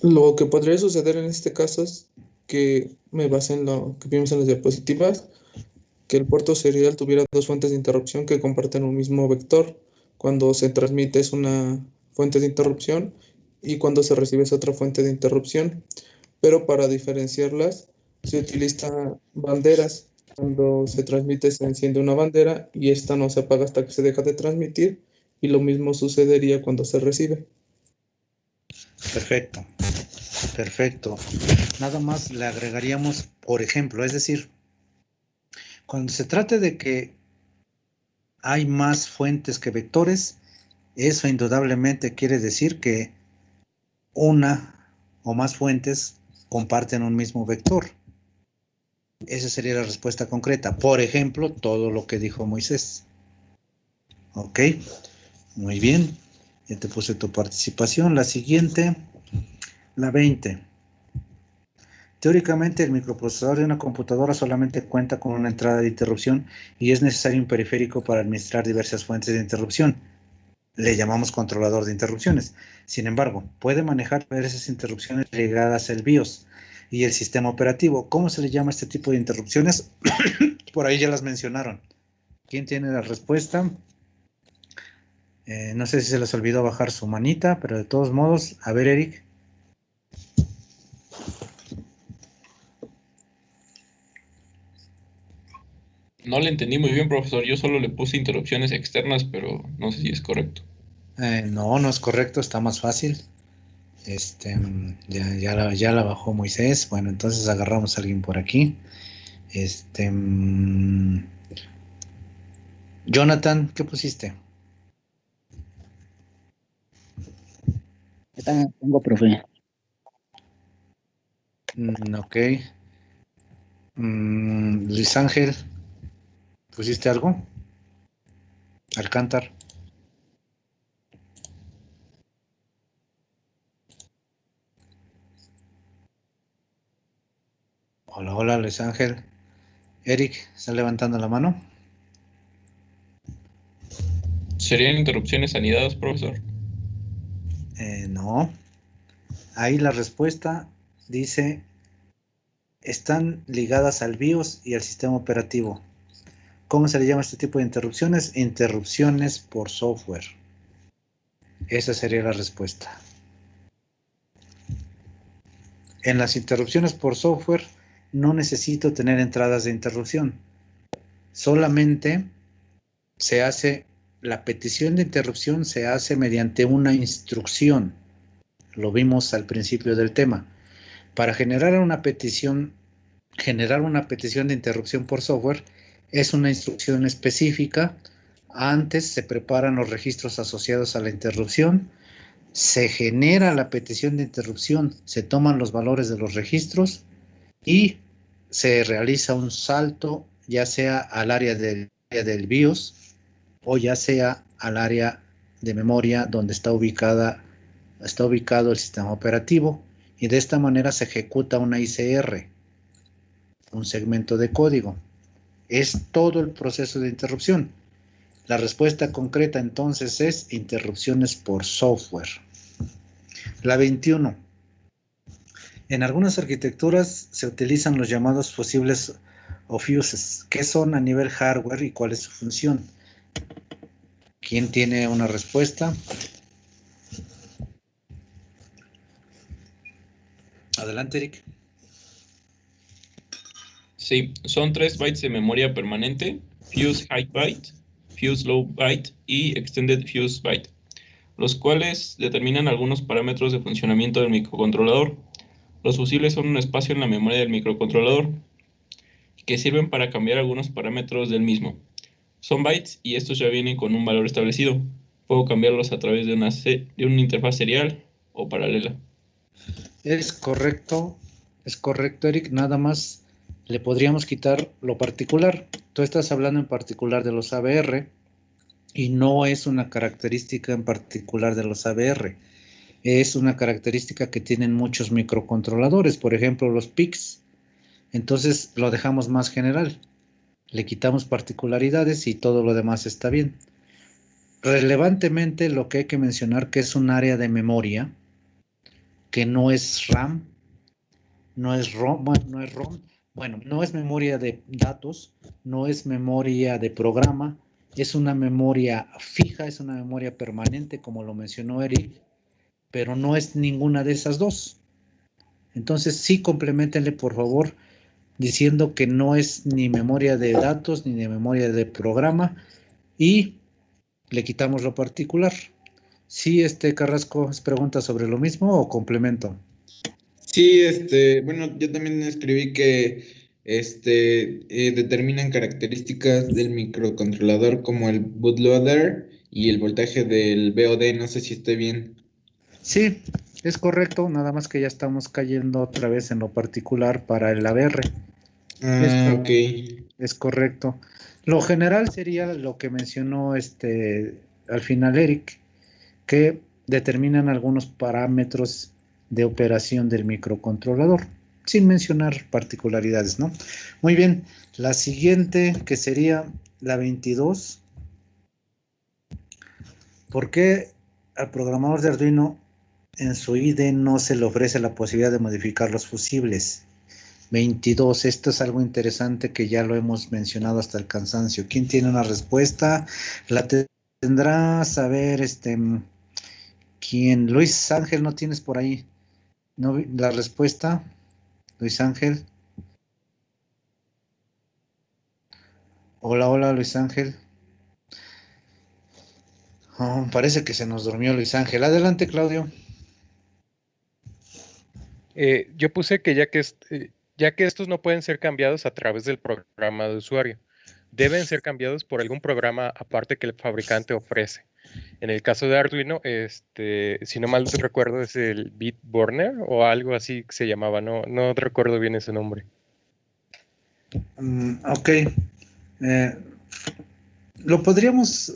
Lo que podría suceder en este caso es que me basé en lo que vimos en las diapositivas, que el puerto serial tuviera dos fuentes de interrupción que comparten un mismo vector. Cuando se transmite es una fuente de interrupción y cuando se recibe es otra fuente de interrupción. Pero para diferenciarlas se utilizan banderas. Cuando se transmite se enciende una bandera y esta no se apaga hasta que se deja de transmitir, y lo mismo sucedería cuando se recibe. Perfecto. Perfecto. Nada más le agregaríamos, por ejemplo, es decir, cuando se trate de que hay más fuentes que vectores, eso indudablemente quiere decir que una o más fuentes comparten un mismo vector. Esa sería la respuesta concreta. Por ejemplo, todo lo que dijo Moisés. Ok, muy bien. Ya te puse tu participación. La siguiente, la 20. Teóricamente, el microprocesador de una computadora solamente cuenta con una entrada de interrupción y es necesario un periférico para administrar diversas fuentes de interrupción. Le llamamos controlador de interrupciones. Sin embargo, puede manejar diversas interrupciones ligadas al BIOS y el sistema operativo. ¿Cómo se le llama este tipo de interrupciones? Por ahí ya las mencionaron. ¿Quién tiene la respuesta? No sé si se les olvidó bajar su manita, pero de todos modos, a ver, Eric. No le entendí muy bien, profesor. Yo solo le puse interrupciones externas, pero no sé si es correcto. No, no es correcto, está más fácil. Ya la bajó Moisés. Bueno, entonces agarramos a alguien por aquí. Jonathan, ¿qué pusiste? Yo también tengo, profe. Ok. Luis Ángel, ¿pusiste algo? Alcántar. Hola, hola, Luis Ángel. Eric, ¿está levantando la mano? ¿Serían interrupciones anidadas, profesor? No. Ahí la respuesta dice, están ligadas al BIOS y al sistema operativo. ¿Cómo se le llama este tipo de interrupciones? Interrupciones por software. Esa sería la respuesta. En las interrupciones por software no necesito tener entradas de interrupción. Solamente se hace, la petición de interrupción se hace mediante una instrucción. Lo vimos al principio del tema. Para generar una petición de interrupción por software es una instrucción específica. Antes se preparan los registros asociados a la interrupción, se genera la petición de interrupción, se toman los valores de los registros y se realiza un salto, ya sea al área del BIOS o ya sea al área de memoria donde está ubicado el sistema operativo, y de esta manera se ejecuta una ICR, un segmento de código. Es todo el proceso de interrupción. La respuesta concreta entonces es interrupciones por software. La 21. En algunas arquitecturas se utilizan los llamados fusibles o fuses. ¿Qué son a nivel hardware y cuál es su función? ¿Quién tiene una respuesta? Adelante, Eric. Sí, son 3 bytes de memoria permanente, fuse high byte, fuse low byte y extended fuse byte, los cuales determinan algunos parámetros de funcionamiento del microcontrolador. Los fusibles son un espacio en la memoria del microcontrolador que sirven para cambiar algunos parámetros del mismo. Son bytes y estos ya vienen con un valor establecido. Puedo cambiarlos a través de una interfaz serial o paralela. Es correcto, Eric. Nada más le podríamos quitar lo particular. Tú estás hablando en particular de los ABR y no es una característica en particular de los ABR. Es una característica que tienen muchos microcontroladores, por ejemplo los PICs. Entonces lo dejamos más general. Le quitamos particularidades y todo lo demás está bien. Relevantemente, lo que hay que mencionar que es un área de memoria que no es RAM, no es ROM, no es memoria de datos, no es memoria de programa, es una memoria fija, es una memoria permanente, como lo mencionó Eric, pero no es ninguna de esas dos. Entonces sí, compleméntenle por favor diciendo que no es ni memoria de datos ni de memoria de programa, y le quitamos lo particular. Sí, Carrasco, ¿es pregunta sobre lo mismo o complemento? Sí, bueno, yo también escribí que determinan características del microcontrolador como el bootloader y el voltaje del BOD, no sé si estoy bien. Sí, es correcto, nada más que ya estamos cayendo otra vez en lo particular para el ABR. Ok. Es correcto. Lo general sería lo que mencionó al final Eric, que determinan algunos parámetros de operación del microcontrolador, sin mencionar particularidades, ¿no? Muy bien, la siguiente, que sería la 22. ¿Por qué al programador de Arduino en su IDE no se le ofrece la posibilidad de modificar los fusibles? 22, esto es algo interesante que ya lo hemos mencionado hasta el cansancio. ¿Quién tiene una respuesta? La tendrá saber ¿quién? Luis Ángel, ¿no tienes por ahí la respuesta? Luis Ángel. Hola, hola, Luis Ángel. Oh, parece que se nos durmió Luis Ángel. Adelante, Claudio. Yo puse que ya que estos no pueden ser cambiados a través del programa de usuario, deben ser cambiados por algún programa aparte que el fabricante ofrece. En el caso de Arduino, si no mal recuerdo, es el BitBurner o algo así que se llamaba, no recuerdo bien ese nombre. Ok. Lo podríamos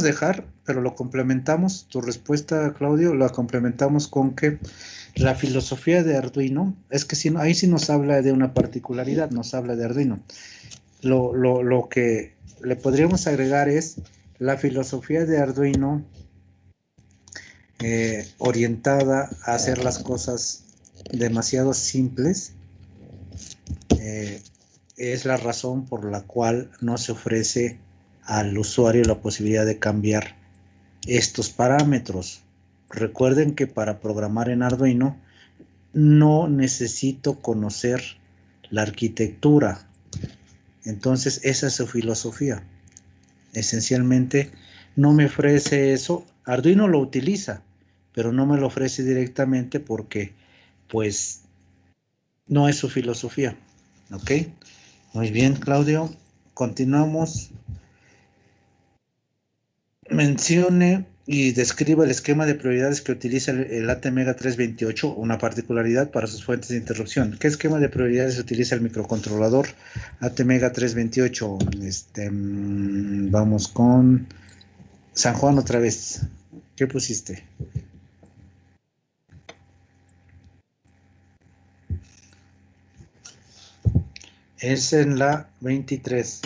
dejar, pero lo complementamos. Tu respuesta, Claudio, la complementamos con que la filosofía de Arduino, es que si no, ahí sí nos habla de una particularidad, nos habla de Arduino. Lo que le podríamos agregar es la filosofía de Arduino orientada a hacer las cosas demasiado simples. Es la razón por la cual no se ofrece al usuario la posibilidad de cambiar estos parámetros. Recuerden que para programar en Arduino no necesito conocer la arquitectura. Entonces esa es su filosofía. Esencialmente no me ofrece eso. Arduino lo utiliza, pero no me lo ofrece directamente porque pues no es su filosofía. ¿Ok? Muy bien, Claudio. Continuamos. Mencione y describa el esquema de prioridades que utiliza el ATmega 328, una particularidad para sus fuentes de interrupción. ¿Qué esquema de prioridades utiliza el microcontrolador ATmega 328? Vamos con San Juan otra vez. ¿Qué pusiste? Es en la 23.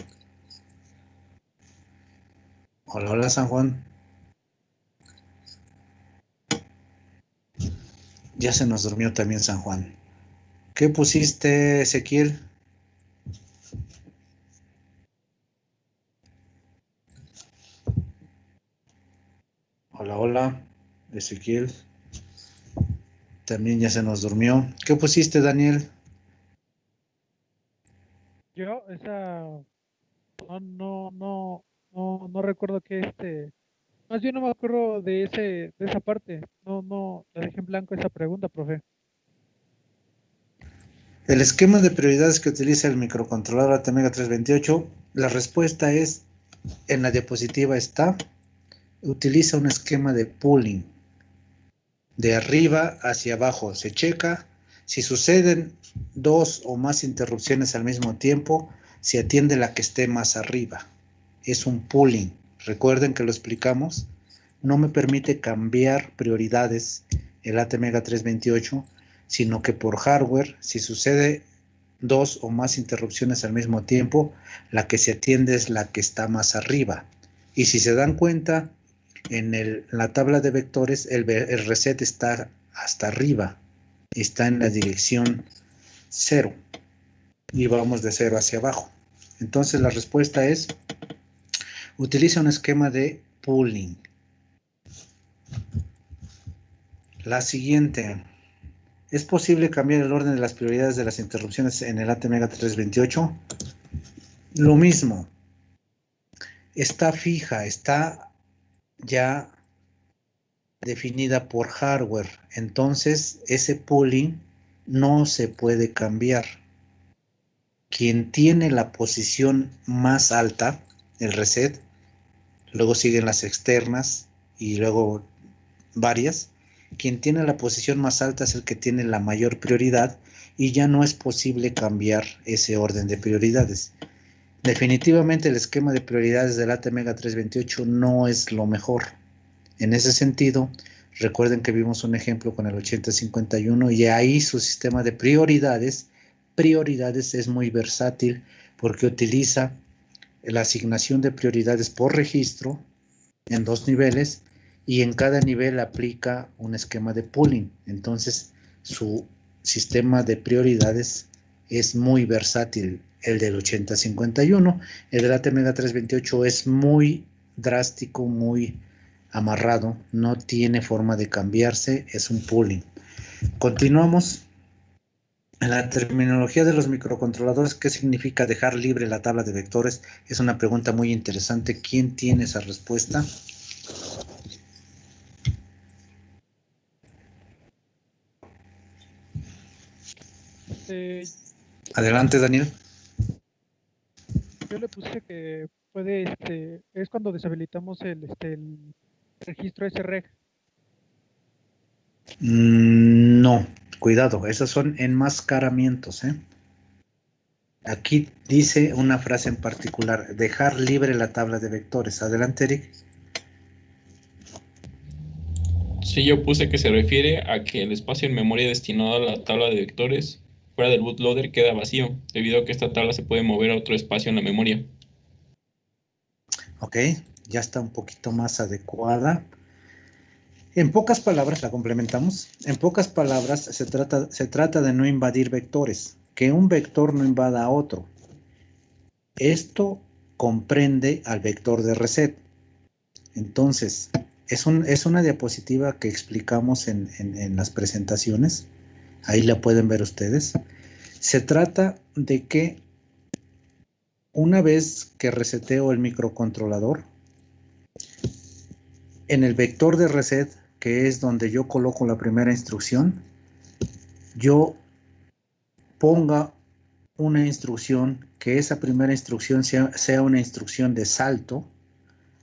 Hola, hola, San Juan. Ya se nos durmió también San Juan. ¿Qué pusiste, Ezequiel? Hola, hola, Ezequiel. También ya se nos durmió. ¿Qué pusiste, Daniel? Yo, no recuerdo que más bien no me acuerdo de esa parte. No, la dejé en blanco esa pregunta, profe. El esquema de prioridades que utiliza el microcontrolador ATmega 328, la respuesta es, en la diapositiva está, utiliza un esquema de pooling. De arriba hacia abajo se checa. Si suceden dos o más interrupciones al mismo tiempo, se atiende la que esté más arriba. Es un pooling. Recuerden que lo explicamos. No me permite cambiar prioridades el ATmega 328, sino que por hardware, si sucede dos o más interrupciones al mismo tiempo, la que se atiende es la que está más arriba. Y si se dan cuenta, en la tabla de vectores el reset está hasta arriba, está en la dirección 0 y vamos de 0 hacia abajo. Entonces la respuesta es, utiliza un esquema de pooling. La siguiente, ¿es posible cambiar el orden de las prioridades de las interrupciones en el ATmega 328? Lo mismo, está fija, está ya definida por hardware, entonces ese pooling no se puede cambiar. Quien tiene la posición más alta, el reset, luego siguen las externas y luego varias. Quien tiene la posición más alta es el que tiene la mayor prioridad y ya no es posible cambiar ese orden de prioridades. Definitivamente el esquema de prioridades del ATmega 328 no es lo mejor. En ese sentido, recuerden que vimos un ejemplo con el 8051 y ahí su sistema de prioridades es muy versátil porque utiliza la asignación de prioridades por registro en dos niveles y en cada nivel aplica un esquema de pooling. Entonces, su sistema de prioridades es muy versátil. El del 8051, el del ATmega 328 es muy drástico, muy amarrado, no tiene forma de cambiarse, es un pooling. Continuamos. En la terminología de los microcontroladores, ¿qué significa dejar libre la tabla de vectores? Es una pregunta muy interesante. ¿Quién tiene esa respuesta? Adelante, Daniel. Yo le puse que puede, es cuando deshabilitamos el registro SREG. No, cuidado, esos son enmascaramientos, ¿eh? Aquí dice una frase en particular, dejar libre la tabla de vectores. Adelante, Eric. Sí, yo puse que se refiere a que el espacio en memoria destinado a la tabla de vectores fuera del bootloader queda vacío, debido a que esta tabla se puede mover a otro espacio en la memoria. Ok, ya está un poquito más adecuada. En pocas palabras, la complementamos. En pocas palabras, se trata de no invadir vectores, que un vector no invada a otro. Esto comprende al vector de reset. Entonces, es una diapositiva que explicamos en las presentaciones. Ahí la pueden ver ustedes. Se trata de que una vez que reseteo el microcontrolador, en el vector de reset, que es donde yo coloco la primera instrucción, yo ponga una instrucción, que esa primera instrucción sea una instrucción de salto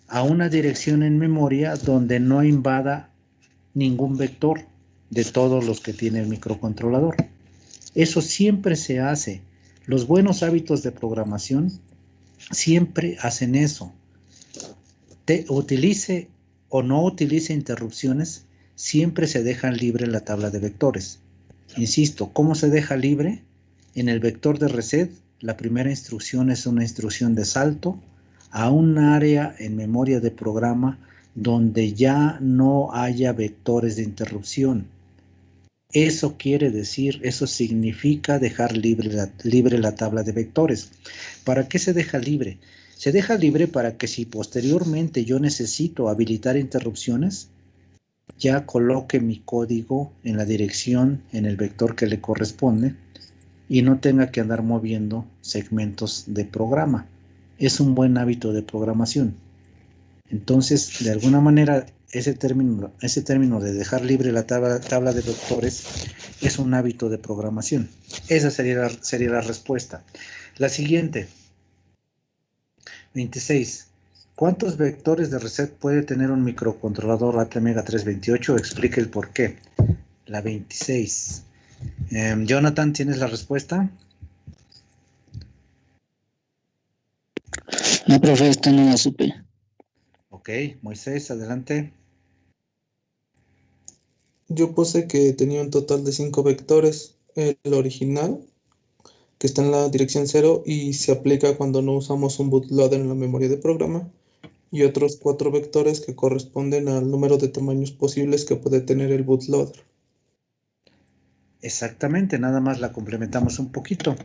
a una dirección en memoria donde no invada ningún vector de todos los que tiene el microcontrolador. Eso siempre se hace. Los buenos hábitos de programación siempre hacen eso. Utilice o no utilice interrupciones, siempre se deja libre la tabla de vectores. Insisto, ¿cómo se deja libre? En el vector de reset, la primera instrucción es una instrucción de salto a un área en memoria de programa donde ya no haya vectores de interrupción. Eso quiere decir, eso significa dejar libre la tabla de vectores. ¿Para qué se deja libre? Se deja libre para que si posteriormente yo necesito habilitar interrupciones, ya coloque mi código en la dirección, en el vector que le corresponde, y no tenga que andar moviendo segmentos de programa. Es un buen hábito de programación. Entonces, de alguna manera, ese término de dejar libre la tabla de vectores es un hábito de programación. Esa sería la respuesta. La siguiente. 26. ¿Cuántos vectores de reset puede tener un microcontrolador ATmega 328? Explique el por qué. La 26. Jonathan, ¿tienes la respuesta? No, profe, esta no la supe. Ok, Moisés, adelante. Yo puse que tenía un total de 5 vectores. El original, que está en la dirección 0 y se aplica cuando no usamos un bootloader en la memoria de programa, y otros 4 vectores que corresponden al número de tamaños posibles que puede tener el bootloader. Exactamente, nada más la complementamos un poquito.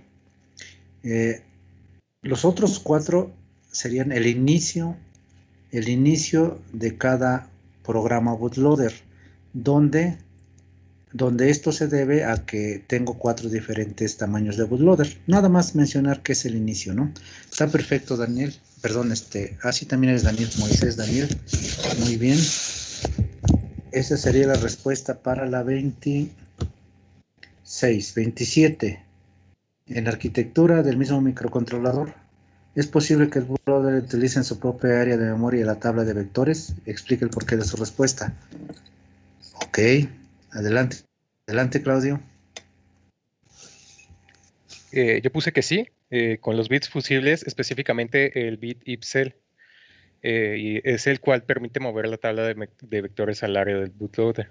Los otros 4 serían el inicio de cada programa bootloader, donde esto se debe a que tengo 4 diferentes tamaños de bootloader. Nada más mencionar que es el inicio, ¿no? Está perfecto, Daniel. Perdón, sí también es Daniel, Moisés, Daniel. Muy bien. Esa sería la respuesta para la 26. 27. En la arquitectura del mismo microcontrolador, ¿es posible que el bootloader utilice en su propia área de memoria la tabla de vectores? Explique el porqué de su respuesta. Ok. Adelante, Claudio. Yo puse que sí, con los bits fusibles, específicamente el bit IPSEL, y es el cual permite mover la tabla de vectores al área del bootloader.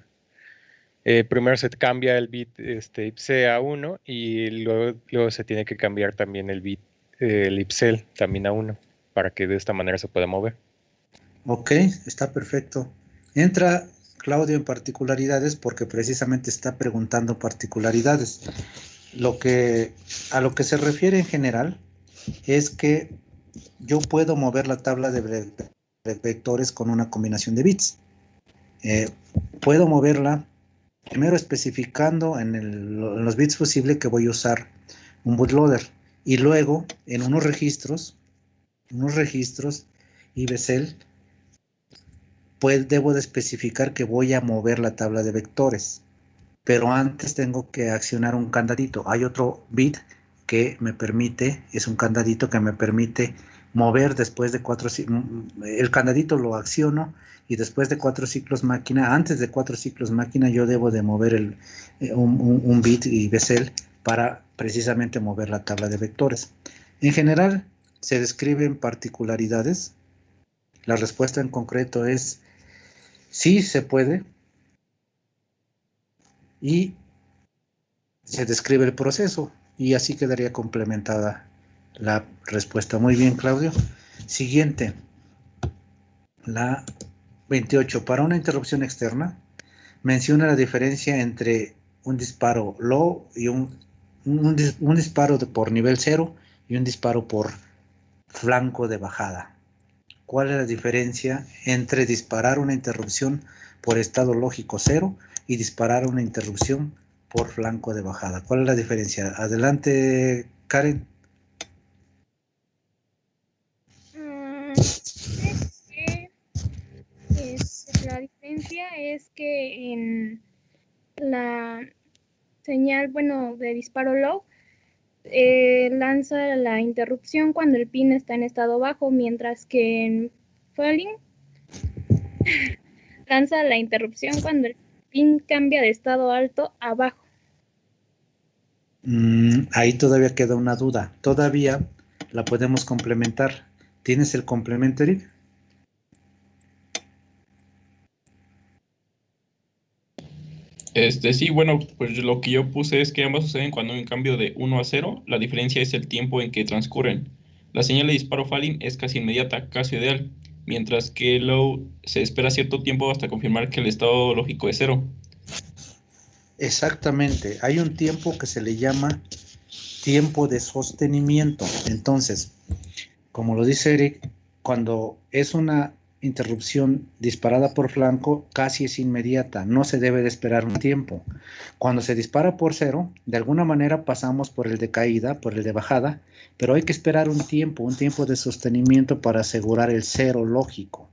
Primero se cambia el bit IPSE a 1 y luego se tiene que cambiar también el bit el IPSEL también a 1 para que de esta manera se pueda mover. Ok, está perfecto. Entra Claudio en particularidades porque precisamente está preguntando particularidades. A lo que se refiere en general es que yo puedo mover la tabla de vectores con una combinación de bits. Puedo moverla primero especificando en los bits fusibles que voy a usar un bootloader y luego en unos registros IBCL, pues debo de especificar que voy a mover la tabla de vectores, pero antes tengo que accionar un candadito. Hay otro bit que me permite, es un candadito que me permite mover después de 4 ciclos. El candadito lo acciono y después de 4 ciclos máquina, antes de 4 ciclos máquina, yo debo de mover un bit IBCL para precisamente mover la tabla de vectores. En general, se describen particularidades. La respuesta en concreto es sí se puede, y se describe el proceso, y así quedaría complementada la respuesta. Muy bien, Claudio. Siguiente, la 28. Para una interrupción externa, menciona la diferencia entre un disparo low y un disparo por nivel 0 y un disparo por flanco de bajada. ¿Cuál es la diferencia entre disparar una interrupción por estado lógico 0 y disparar una interrupción por flanco de bajada? ¿Cuál es la diferencia? Adelante, Karen. La diferencia es que en la señal, bueno, de disparo low, lanza la interrupción cuando el pin está en estado bajo, mientras que en falling lanza la interrupción cuando el pin cambia de estado alto a bajo. Ahí todavía queda una duda. Todavía la podemos complementar. ¿Tienes el complemento, Eric? Sí, bueno, pues lo que yo puse es que ambas suceden cuando hay un cambio de 1 a 0. La diferencia es el tiempo en que transcurren. La señal de disparo falling es casi inmediata, casi ideal, mientras que low se espera cierto tiempo hasta confirmar que el estado lógico es 0. Exactamente. Hay un tiempo que se le llama tiempo de sostenimiento. Entonces, como lo dice Eric, cuando es una interrupción disparada por flanco, casi es inmediata, no se debe de esperar un tiempo. Cuando se dispara por 0, de alguna manera pasamos por el de caída, por el de bajada, pero hay que esperar un tiempo de sostenimiento para asegurar el 0 lógico.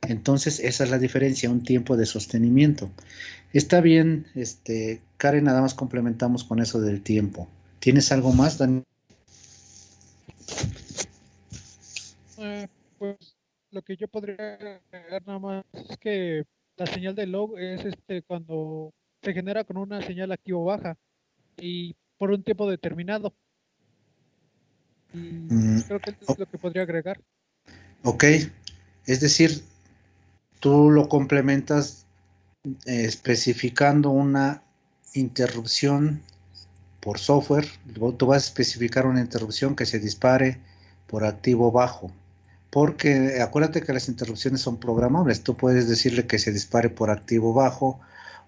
Entonces, esa es la diferencia, un tiempo de sostenimiento. Está bien, Karen, nada más complementamos con eso del tiempo. ¿Tienes algo más, Daniel? Pues lo que yo podría agregar nada más es que la señal de low es cuando se genera con una señal activo baja y por un tiempo determinado. Y creo que es lo que podría agregar. Ok, es decir, tú lo complementas especificando una interrupción por software. Tú vas a especificar una interrupción que se dispare por activo bajo, porque acuérdate que las interrupciones son programables. Tú puedes decirle que se dispare por activo bajo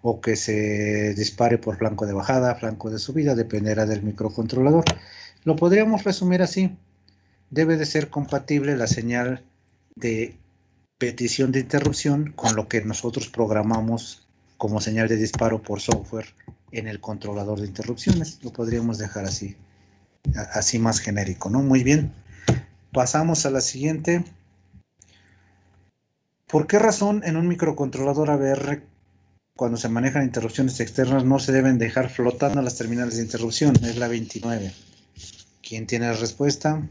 o que se dispare por flanco de bajada, flanco de subida, dependerá del microcontrolador. Lo podríamos resumir así: debe de ser compatible la señal de petición de interrupción con lo que nosotros programamos como señal de disparo por software en el controlador de interrupciones. Lo podríamos dejar así más genérico, ¿no? Muy bien. Pasamos a la siguiente. ¿Por qué razón en un microcontrolador AVR, cuando se manejan interrupciones externas, no se deben dejar flotando las terminales de interrupción? Es la 29. ¿Quién tiene la respuesta?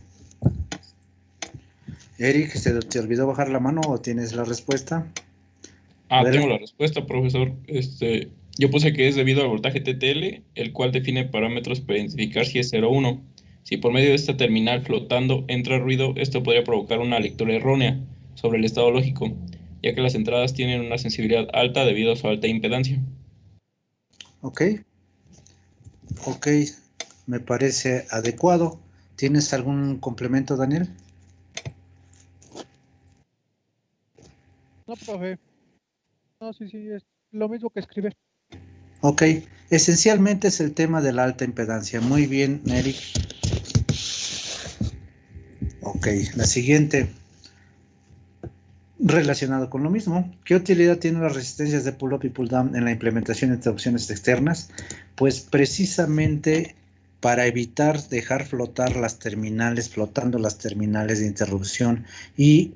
Eric, ¿se te olvidó bajar la mano o tienes la respuesta? Tengo la respuesta, profesor. Yo puse que es debido al voltaje TTL, el cual define parámetros para identificar si es 0 o 1. Si por medio de esta terminal flotando entra ruido, esto podría provocar una lectura errónea sobre el estado lógico, ya que las entradas tienen una sensibilidad alta debido a su alta impedancia. Ok, me parece adecuado. ¿Tienes algún complemento, Daniel? No, profe. No, sí, es lo mismo que escribir. Ok, esencialmente es el tema de la alta impedancia. Muy bien, Eric. Ok, la siguiente, relacionado con lo mismo. ¿Qué utilidad tienen las resistencias de pull-up y pull-down en la implementación de interrupciones externas? Pues precisamente para evitar dejar flotando las terminales de interrupción y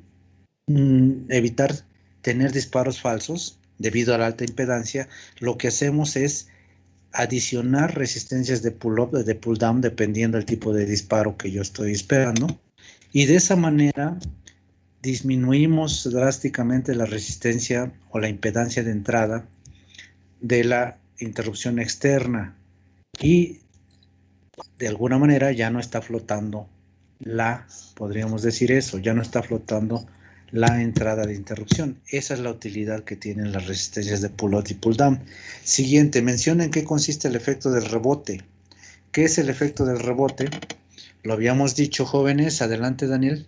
evitar tener disparos falsos debido a la alta impedancia. Lo que hacemos es adicionar resistencias de pull-up, de pull-down, dependiendo del tipo de disparo que yo estoy esperando, y de esa manera disminuimos drásticamente la resistencia o la impedancia de entrada de la interrupción externa, y de alguna manera ya no está flotando podríamos decir eso, ya no está flotando la entrada de interrupción. Esa es la utilidad que tienen las resistencias de pull-up y pull-down. Siguiente, menciona en qué consiste el efecto del rebote. ¿Qué es el efecto del rebote? Lo habíamos dicho, jóvenes. Adelante, Daniel.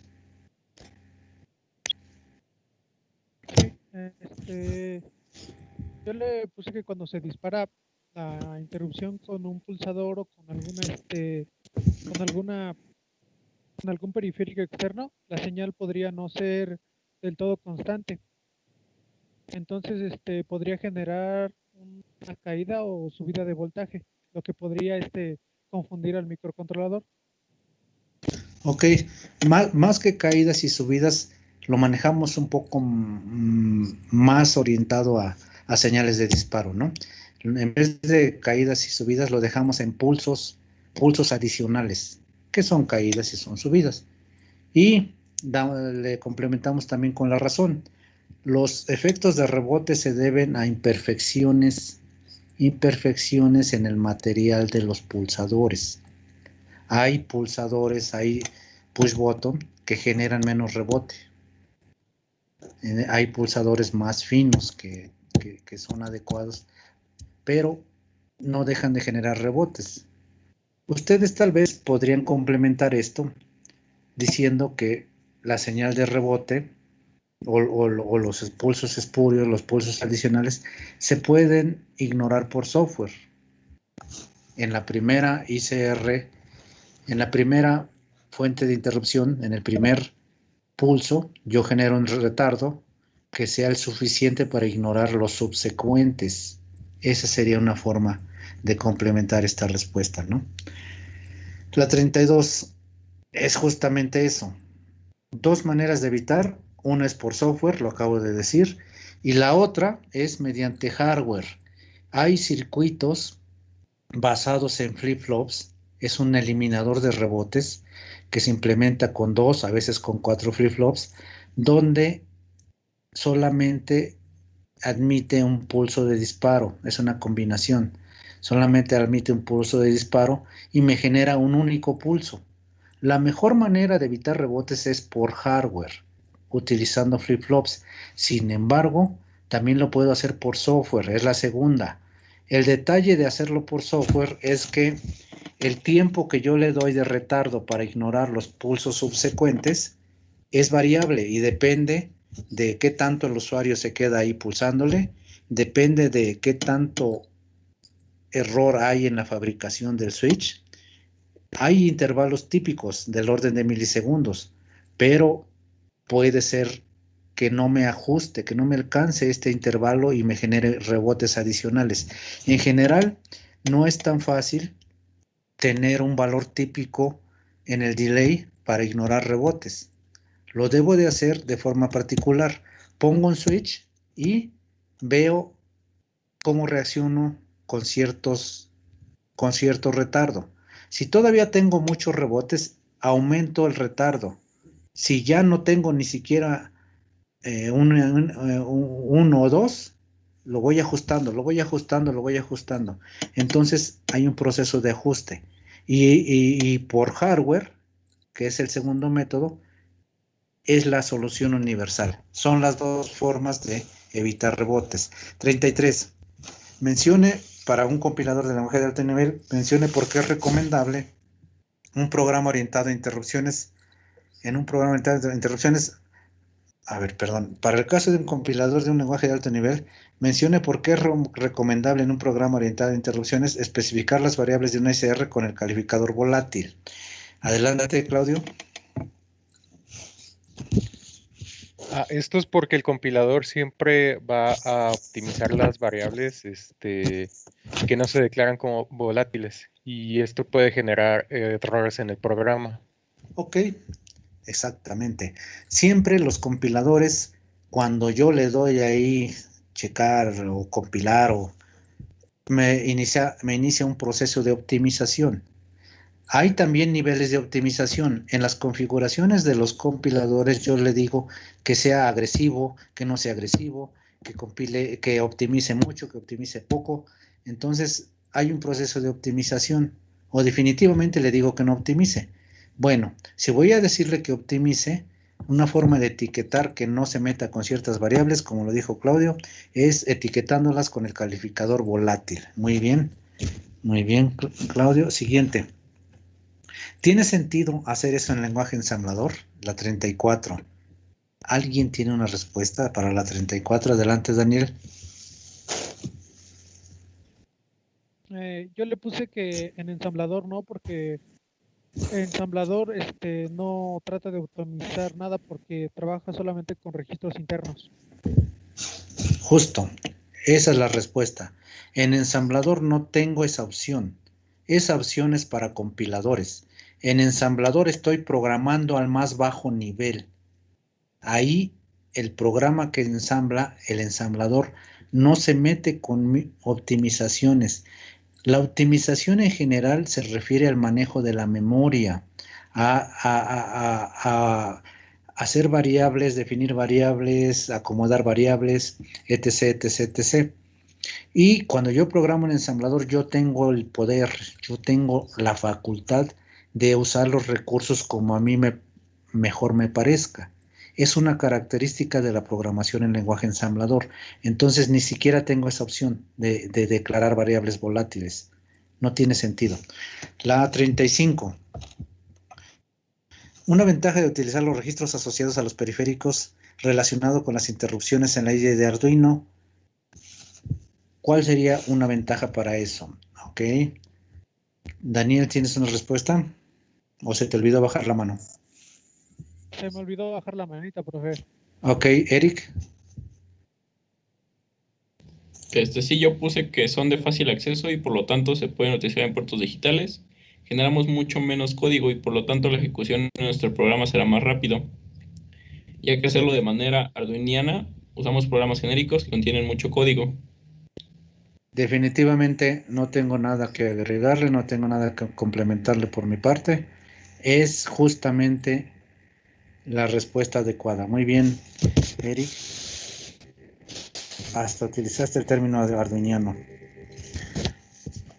Sí, yo le puse que cuando se dispara la interrupción con un pulsador o con con algún periférico externo, la señal podría no ser del todo constante. Entonces, podría generar una caída o subida de voltaje, lo que podría confundir al microcontrolador. Ok, más que caídas y subidas, lo manejamos un poco más orientado a señales de disparo, ¿no? En vez de caídas y subidas, lo dejamos en pulsos adicionales, que son caídas y son subidas. Y le complementamos también con la razón. Los efectos de rebote se deben a imperfecciones en el material de los pulsadores. Hay pulsadores, hay push button que generan menos rebote. Hay pulsadores más finos que son adecuados, pero no dejan de generar rebotes. Ustedes tal vez podrían complementar esto diciendo que la señal de rebote o los pulsos espurios, los pulsos adicionales, se pueden ignorar por software. En la primera ICR, en la primera fuente de interrupción, en el primer pulso, yo genero un retardo que sea el suficiente para ignorar los subsecuentes. Esa sería una forma de complementar esta respuesta, ¿no? La 32 es justamente eso. Dos maneras de evitar. Una es por software, lo acabo de decir, y la otra es mediante hardware. Hay circuitos basados en flip-flops, es un eliminador de rebotes que se implementa con 2, a veces con 4 flip-flops, donde solamente admite un pulso de disparo, es una combinación, solamente admite un pulso de disparo y me genera un único pulso. La mejor manera de evitar rebotes es por hardware, utilizando flip-flops. Sin embargo, también lo puedo hacer por software, es la segunda. El detalle de hacerlo por software es que el tiempo que yo le doy de retardo para ignorar los pulsos subsecuentes es variable y depende de qué tanto el usuario se queda ahí pulsándole, depende de qué tanto error hay en la fabricación del switch. Hay intervalos típicos del orden de milisegundos, pero puede ser que no me ajuste, que no me alcance este intervalo y me genere rebotes adicionales. En general, no es tan fácil tener un valor típico en el delay para ignorar rebotes. Lo debo de hacer de forma particular. Pongo un switch y veo cómo reacciono con cierto retardo. Si todavía tengo muchos rebotes, aumento el retardo. Si ya no tengo ni siquiera uno o dos, lo voy ajustando. Entonces hay un proceso de ajuste. Y por hardware, que es el segundo método, es la solución universal. Son las dos formas de evitar rebotes. 33. Mencione para un compilador de lenguaje de alto nivel, mencione por qué es recomendable un programa orientado a interrupciones. En un programa orientado a interrupciones, para el caso de un compilador de un lenguaje de alto nivel, mencione por qué es recomendable en un programa orientado a interrupciones especificar las variables de una ICR con el calificador volátil. Adelante, Claudio. Esto es porque el compilador siempre va a optimizar las variables que no se declaran como volátiles y esto puede generar errores en el programa. Ok, exactamente. Siempre los compiladores, cuando yo le doy ahí checar o compilar, me inicia un proceso de optimización. Hay también niveles de optimización. En las configuraciones de los compiladores yo le digo que sea agresivo, que no sea agresivo, que compile, que optimice mucho, que optimice poco. Entonces hay un proceso de optimización. o definitivamente le digo que no optimice. Bueno, si voy a decirle que optimice, una forma de etiquetar que no se meta con ciertas variables, como lo dijo Claudio, es etiquetándolas con el calificador volátil. Muy bien, Claudio. Siguiente. ¿Tiene sentido hacer eso en lenguaje ensamblador? La 34. ¿Alguien tiene una respuesta para la 34? Adelante, Daniel. Yo le puse que en ensamblador no, porque ensamblador no trata de optimizar nada porque trabaja solamente con registros internos. Justo, esa es la respuesta. En ensamblador no tengo esa opción. Esa opción es para compiladores. En ensamblador estoy programando al más bajo nivel. Ahí el programa que ensambla, el ensamblador, no se mete con optimizaciones. La optimización en general se refiere al manejo de la memoria, a hacer variables, definir variables, acomodar variables, etc., etc., etc. Y cuando yo programo en ensamblador, yo tengo el poder, yo tengo la facultad de usar los recursos como a mí mejor me parezca. Es una característica de la programación en lenguaje ensamblador. Entonces ni siquiera tengo esa opción de declarar variables volátiles. No tiene sentido. La 35. Una ventaja de utilizar los registros asociados a los periféricos relacionado con las interrupciones en la IDE de Arduino. ¿Cuál sería una ventaja para eso? Ok. Daniel, ¿tienes una respuesta? ¿O se te olvidó bajar la mano? Se me olvidó bajar la manita, profe. Ok, Eric. Sí, yo puse que son de fácil acceso y por lo tanto se pueden utilizar en puertos digitales. Generamos mucho menos código y por lo tanto la ejecución de nuestro programa será más rápido. Ya que hacerlo de manera arduiniana, usamos programas genéricos que contienen mucho código. Definitivamente no tengo nada que agregarle, no tengo nada que complementarle por mi parte. Es justamente la respuesta adecuada. Muy bien, Eric. Hasta utilizaste el término arduiniano.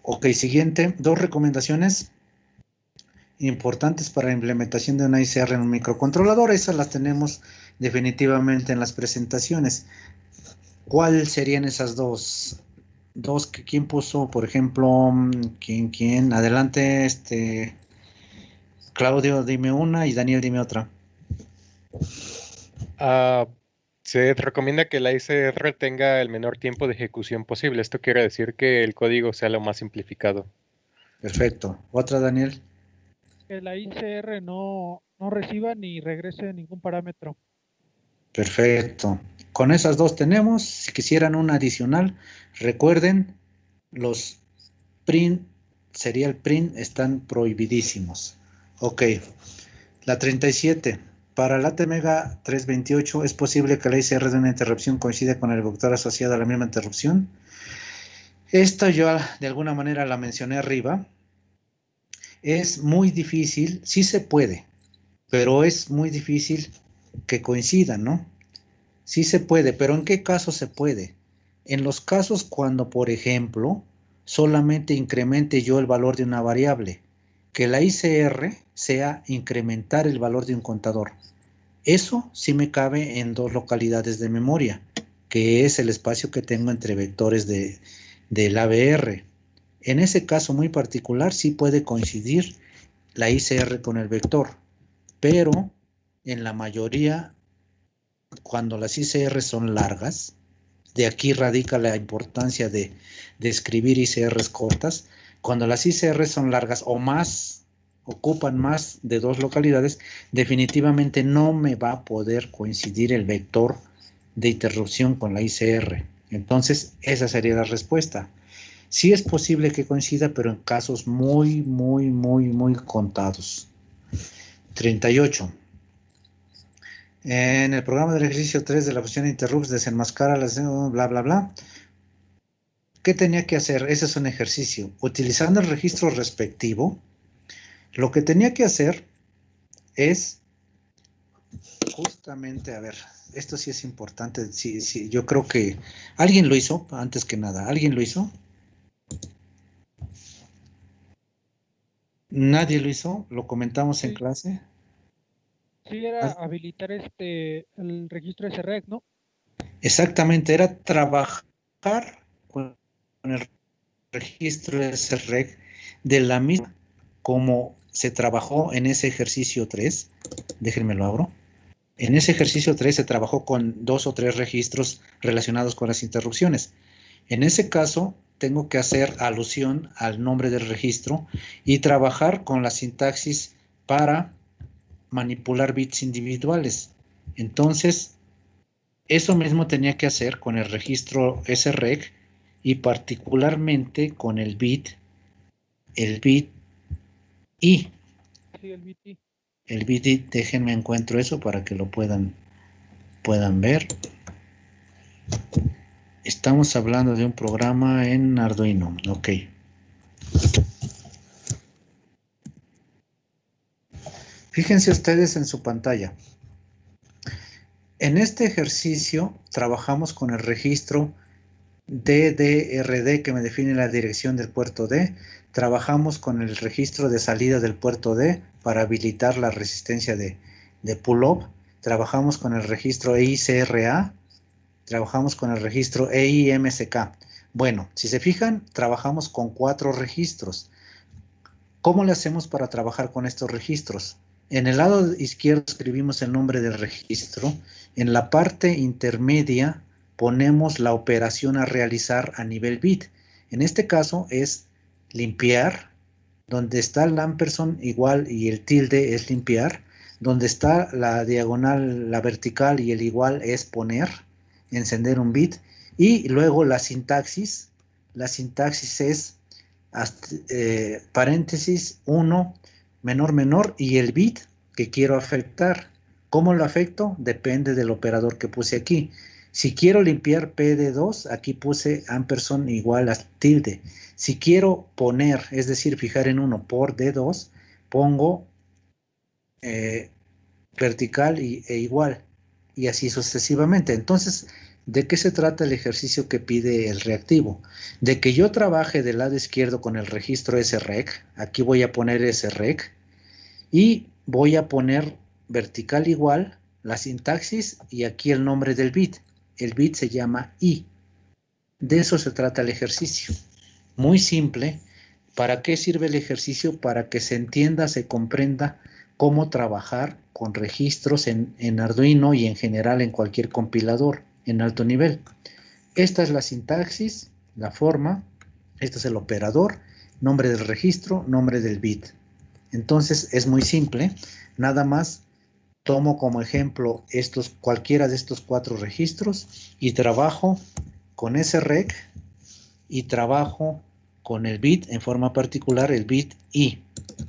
Ok, siguiente. 2 recomendaciones importantes para la implementación de una ICR en un microcontrolador. Esas las tenemos definitivamente en las presentaciones. ¿Cuáles serían esas dos? ¿Quién puso, por ejemplo? ¿Quién? Adelante, Claudio, dime una y Daniel, dime otra. Se recomienda que la ICR tenga el menor tiempo de ejecución posible. Esto quiere decir que el código sea lo más simplificado. Perfecto. ¿Otra, Daniel? Que la ICR no reciba ni regrese ningún parámetro. Perfecto. Con esas dos tenemos. Si quisieran una adicional, recuerden, los print, serial print, están prohibidísimos. Ok. La 37. Para la ATmega 328, ¿es posible que la ICR de una interrupción coincida con el vector asociado a la misma interrupción? Esta yo de alguna manera la mencioné arriba. Es muy difícil, sí se puede, pero es muy difícil que coincidan, ¿no? Sí se puede, pero ¿en qué casos se puede? En los casos cuando, por ejemplo, solamente incremente yo el valor de una variable, que la ICR sea incrementar el valor de un contador. Eso sí me cabe en 2 localidades de memoria, que es el espacio que tengo entre vectores del ABR. En ese caso muy particular sí puede coincidir la ICR con el vector, pero en la mayoría, cuando las ICR son largas, de aquí radica la importancia de escribir ICRs cortas. Cuando las ICR son largas o más, ocupan más de 2 localidades, definitivamente no me va a poder coincidir el vector de interrupción con la ICR. Entonces, esa sería la respuesta. Sí es posible que coincida, pero en casos muy, muy, muy, muy contados. 38. En el programa del ejercicio 3 de la función interrupts desenmascara las bla, bla, bla. ¿Qué tenía que hacer? Ese es un ejercicio. Utilizando el registro respectivo, lo que tenía que hacer es justamente, a ver, esto sí es importante. Sí, yo creo que alguien lo hizo, antes que nada. ¿Alguien lo hizo? Nadie lo hizo, lo comentamos en Sí. clase. Sí, era habilitar el registro SREC, ¿no? Exactamente, era trabajar con el registro SREC de la misma como se trabajó en ese ejercicio 3. Déjenme lo abro. En ese ejercicio 3 se trabajó con 2 o 3 registros relacionados con las interrupciones. En ese caso, tengo que hacer alusión al nombre del registro y trabajar con la sintaxis para manipular bits individuales. Entonces, eso mismo tenía que hacer con el registro SREC y particularmente con el bit I. Sí, el BT. El bit I, déjenme encuentro eso para que lo puedan ver. Estamos hablando de un programa en Arduino, ok. Fíjense ustedes en su pantalla. En este ejercicio trabajamos con el registro DDRD que me define la dirección del puerto D. Trabajamos con el registro de salida del puerto D para habilitar la resistencia de pull-up. Trabajamos con el registro EICRA. Trabajamos con el registro EIMSK. Bueno, si se fijan, trabajamos con 4 registros. ¿Cómo le hacemos para trabajar con estos registros? En el lado izquierdo escribimos el nombre del registro. En la parte intermedia ponemos la operación a realizar a nivel bit. En este caso es limpiar, donde está el ampersand igual y el tilde es limpiar, donde está la diagonal, la vertical y el igual es poner, encender un bit, y luego la sintaxis es paréntesis 1, menor, y el bit que quiero afectar. ¿Cómo lo afecto? Depende del operador que puse aquí. Si quiero limpiar P de 2, aquí puse ampersand igual a tilde. Si quiero poner, es decir, fijar en 1 por D2, pongo vertical e igual, y así sucesivamente. Entonces, ¿de qué se trata el ejercicio que pide el reactivo? De que yo trabaje del lado izquierdo con el registro SREC, aquí voy a poner SREC, y voy a poner vertical igual, la sintaxis, y aquí el nombre del bit. El bit se llama I. De eso se trata el ejercicio. Muy simple. ¿Para qué sirve el ejercicio? Para que se entienda, se comprenda cómo trabajar con registros en Arduino y en general en cualquier compilador en alto nivel. Esta es la sintaxis, la forma, este es el operador, nombre del registro, nombre del bit. Entonces es muy simple, nada más tomo como ejemplo cualquiera de estos 4 registros y trabajo con SREC y trabajo con el bit en forma particular, el bit I.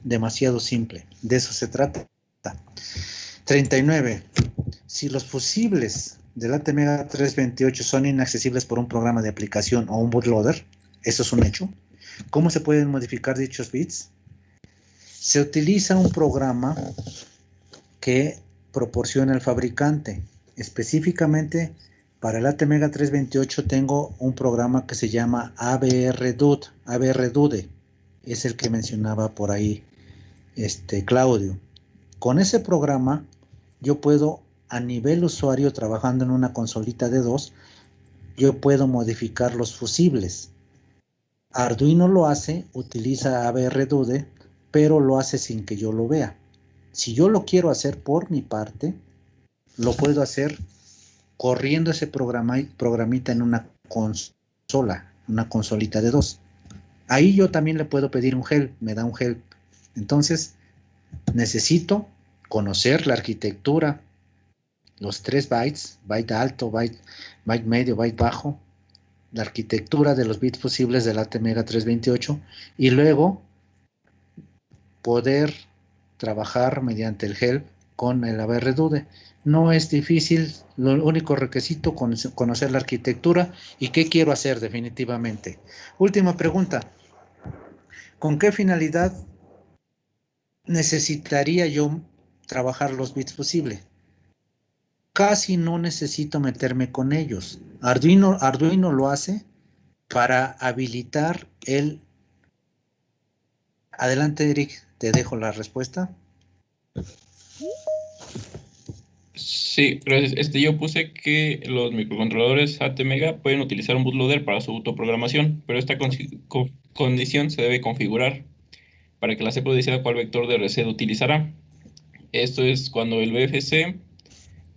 Demasiado simple, de eso se trata. 39. Si los fusibles del ATmega 328 son inaccesibles por un programa de aplicación o un bootloader, eso es un hecho, ¿cómo se pueden modificar dichos bits? Se utiliza un programa que proporciona el fabricante. Específicamente para el ATmega 328 tengo un programa que se llama ABRDUDE, es el que mencionaba por ahí Claudio. Con ese programa yo puedo, a nivel usuario, trabajando en una consolita de 2, yo puedo modificar los fusibles. Arduino lo hace, utiliza ABRDUDE, pero lo hace sin que yo lo vea. Si yo lo quiero hacer por mi parte, lo puedo hacer corriendo ese programita en una consola, una consolita de 2. Ahí yo también le puedo pedir un help, me da un help. Entonces, necesito conocer la arquitectura, los 3 bytes, byte alto, byte medio, byte bajo, la arquitectura de los bits fusibles del ATmega 328 y luego poder trabajar mediante el help con el ABRDUDE. No es difícil, lo único requisito es conocer la arquitectura y qué quiero hacer definitivamente. Última pregunta. ¿Con qué finalidad necesitaría yo trabajar los bits fusibles? Casi no necesito meterme con ellos. Arduino lo hace para habilitar el... Adelante, Eric. Te dejo la respuesta. Sí, gracias. Yo puse que los microcontroladores ATmega pueden utilizar un bootloader para su autoprogramación, pero esta condición se debe configurar para que la CPU decida cuál vector de reset utilizará. Esto es cuando el BFC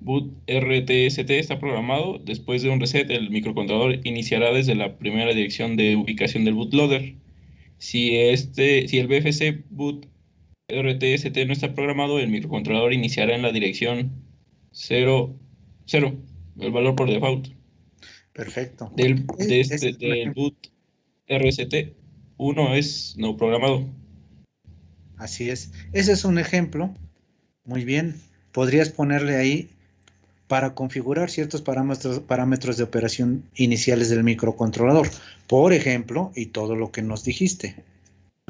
boot RTST está programado. Después de un reset, el microcontrolador iniciará desde la primera dirección de ubicación del bootloader. Si el BFC boot RTST no está programado, el microcontrolador iniciará en la dirección 0, el valor por default. Perfecto. Del boot RST 1 es no programado. Así es. Ese es un ejemplo. Muy bien. Podrías ponerle ahí para configurar ciertos parámetros de operación iniciales del microcontrolador. Por ejemplo, y todo lo que nos dijiste.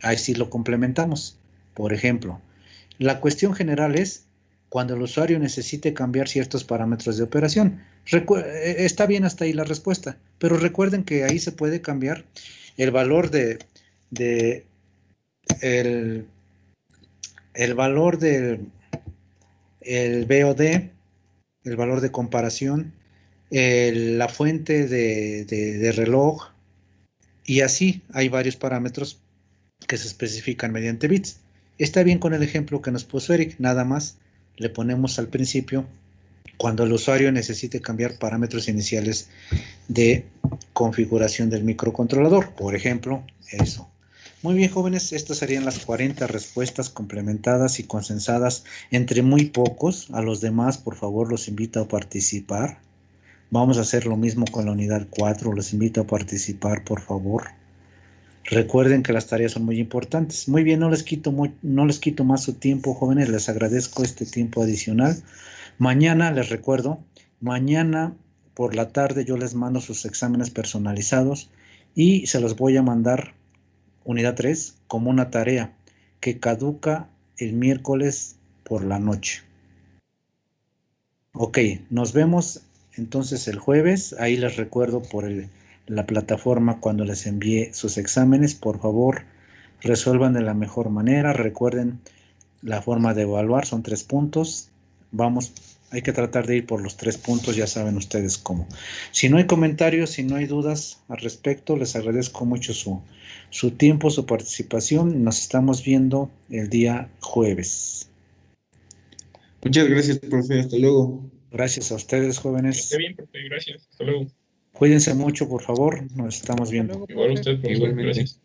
Ahí sí lo complementamos. Por ejemplo, la cuestión general es cuando el usuario necesite cambiar ciertos parámetros de operación. Está bien hasta ahí la respuesta, pero recuerden que ahí se puede cambiar el valor el valor del BOD, el valor de comparación, la fuente de reloj, y así hay varios parámetros que se especifican mediante bits. Está bien con el ejemplo que nos puso Eric, nada más le ponemos al principio cuando el usuario necesite cambiar parámetros iniciales de configuración del microcontrolador, por ejemplo, eso. Muy bien, jóvenes, estas serían las 40 respuestas complementadas y consensadas entre muy pocos. A los demás, por favor, los invito a participar. Vamos a hacer lo mismo con la unidad 4, los invito a participar, por favor. Recuerden que las tareas son muy importantes. Muy bien, no les quito más su tiempo, jóvenes, les agradezco este tiempo adicional. Mañana, les recuerdo, mañana por la tarde yo les mando sus exámenes personalizados y se los voy a mandar, unidad 3, como una tarea que caduca el miércoles por la noche. Ok, nos vemos entonces el jueves. Ahí les recuerdo por la plataforma cuando les envíe sus exámenes. Por favor, resuelvan de la mejor manera. Recuerden la forma de evaluar, son 3 puntos. Vamos, hay que tratar de ir por los 3 puntos, ya saben ustedes cómo. Si no hay comentarios, si no hay dudas al respecto, les agradezco mucho su tiempo, su participación. Nos estamos viendo el día jueves. Muchas gracias, profe. Hasta luego. Gracias a ustedes, jóvenes. Está bien, profe. Gracias. Hasta luego. Cuídense mucho, por favor. Nos estamos viendo. Igual usted, profesor. Gracias.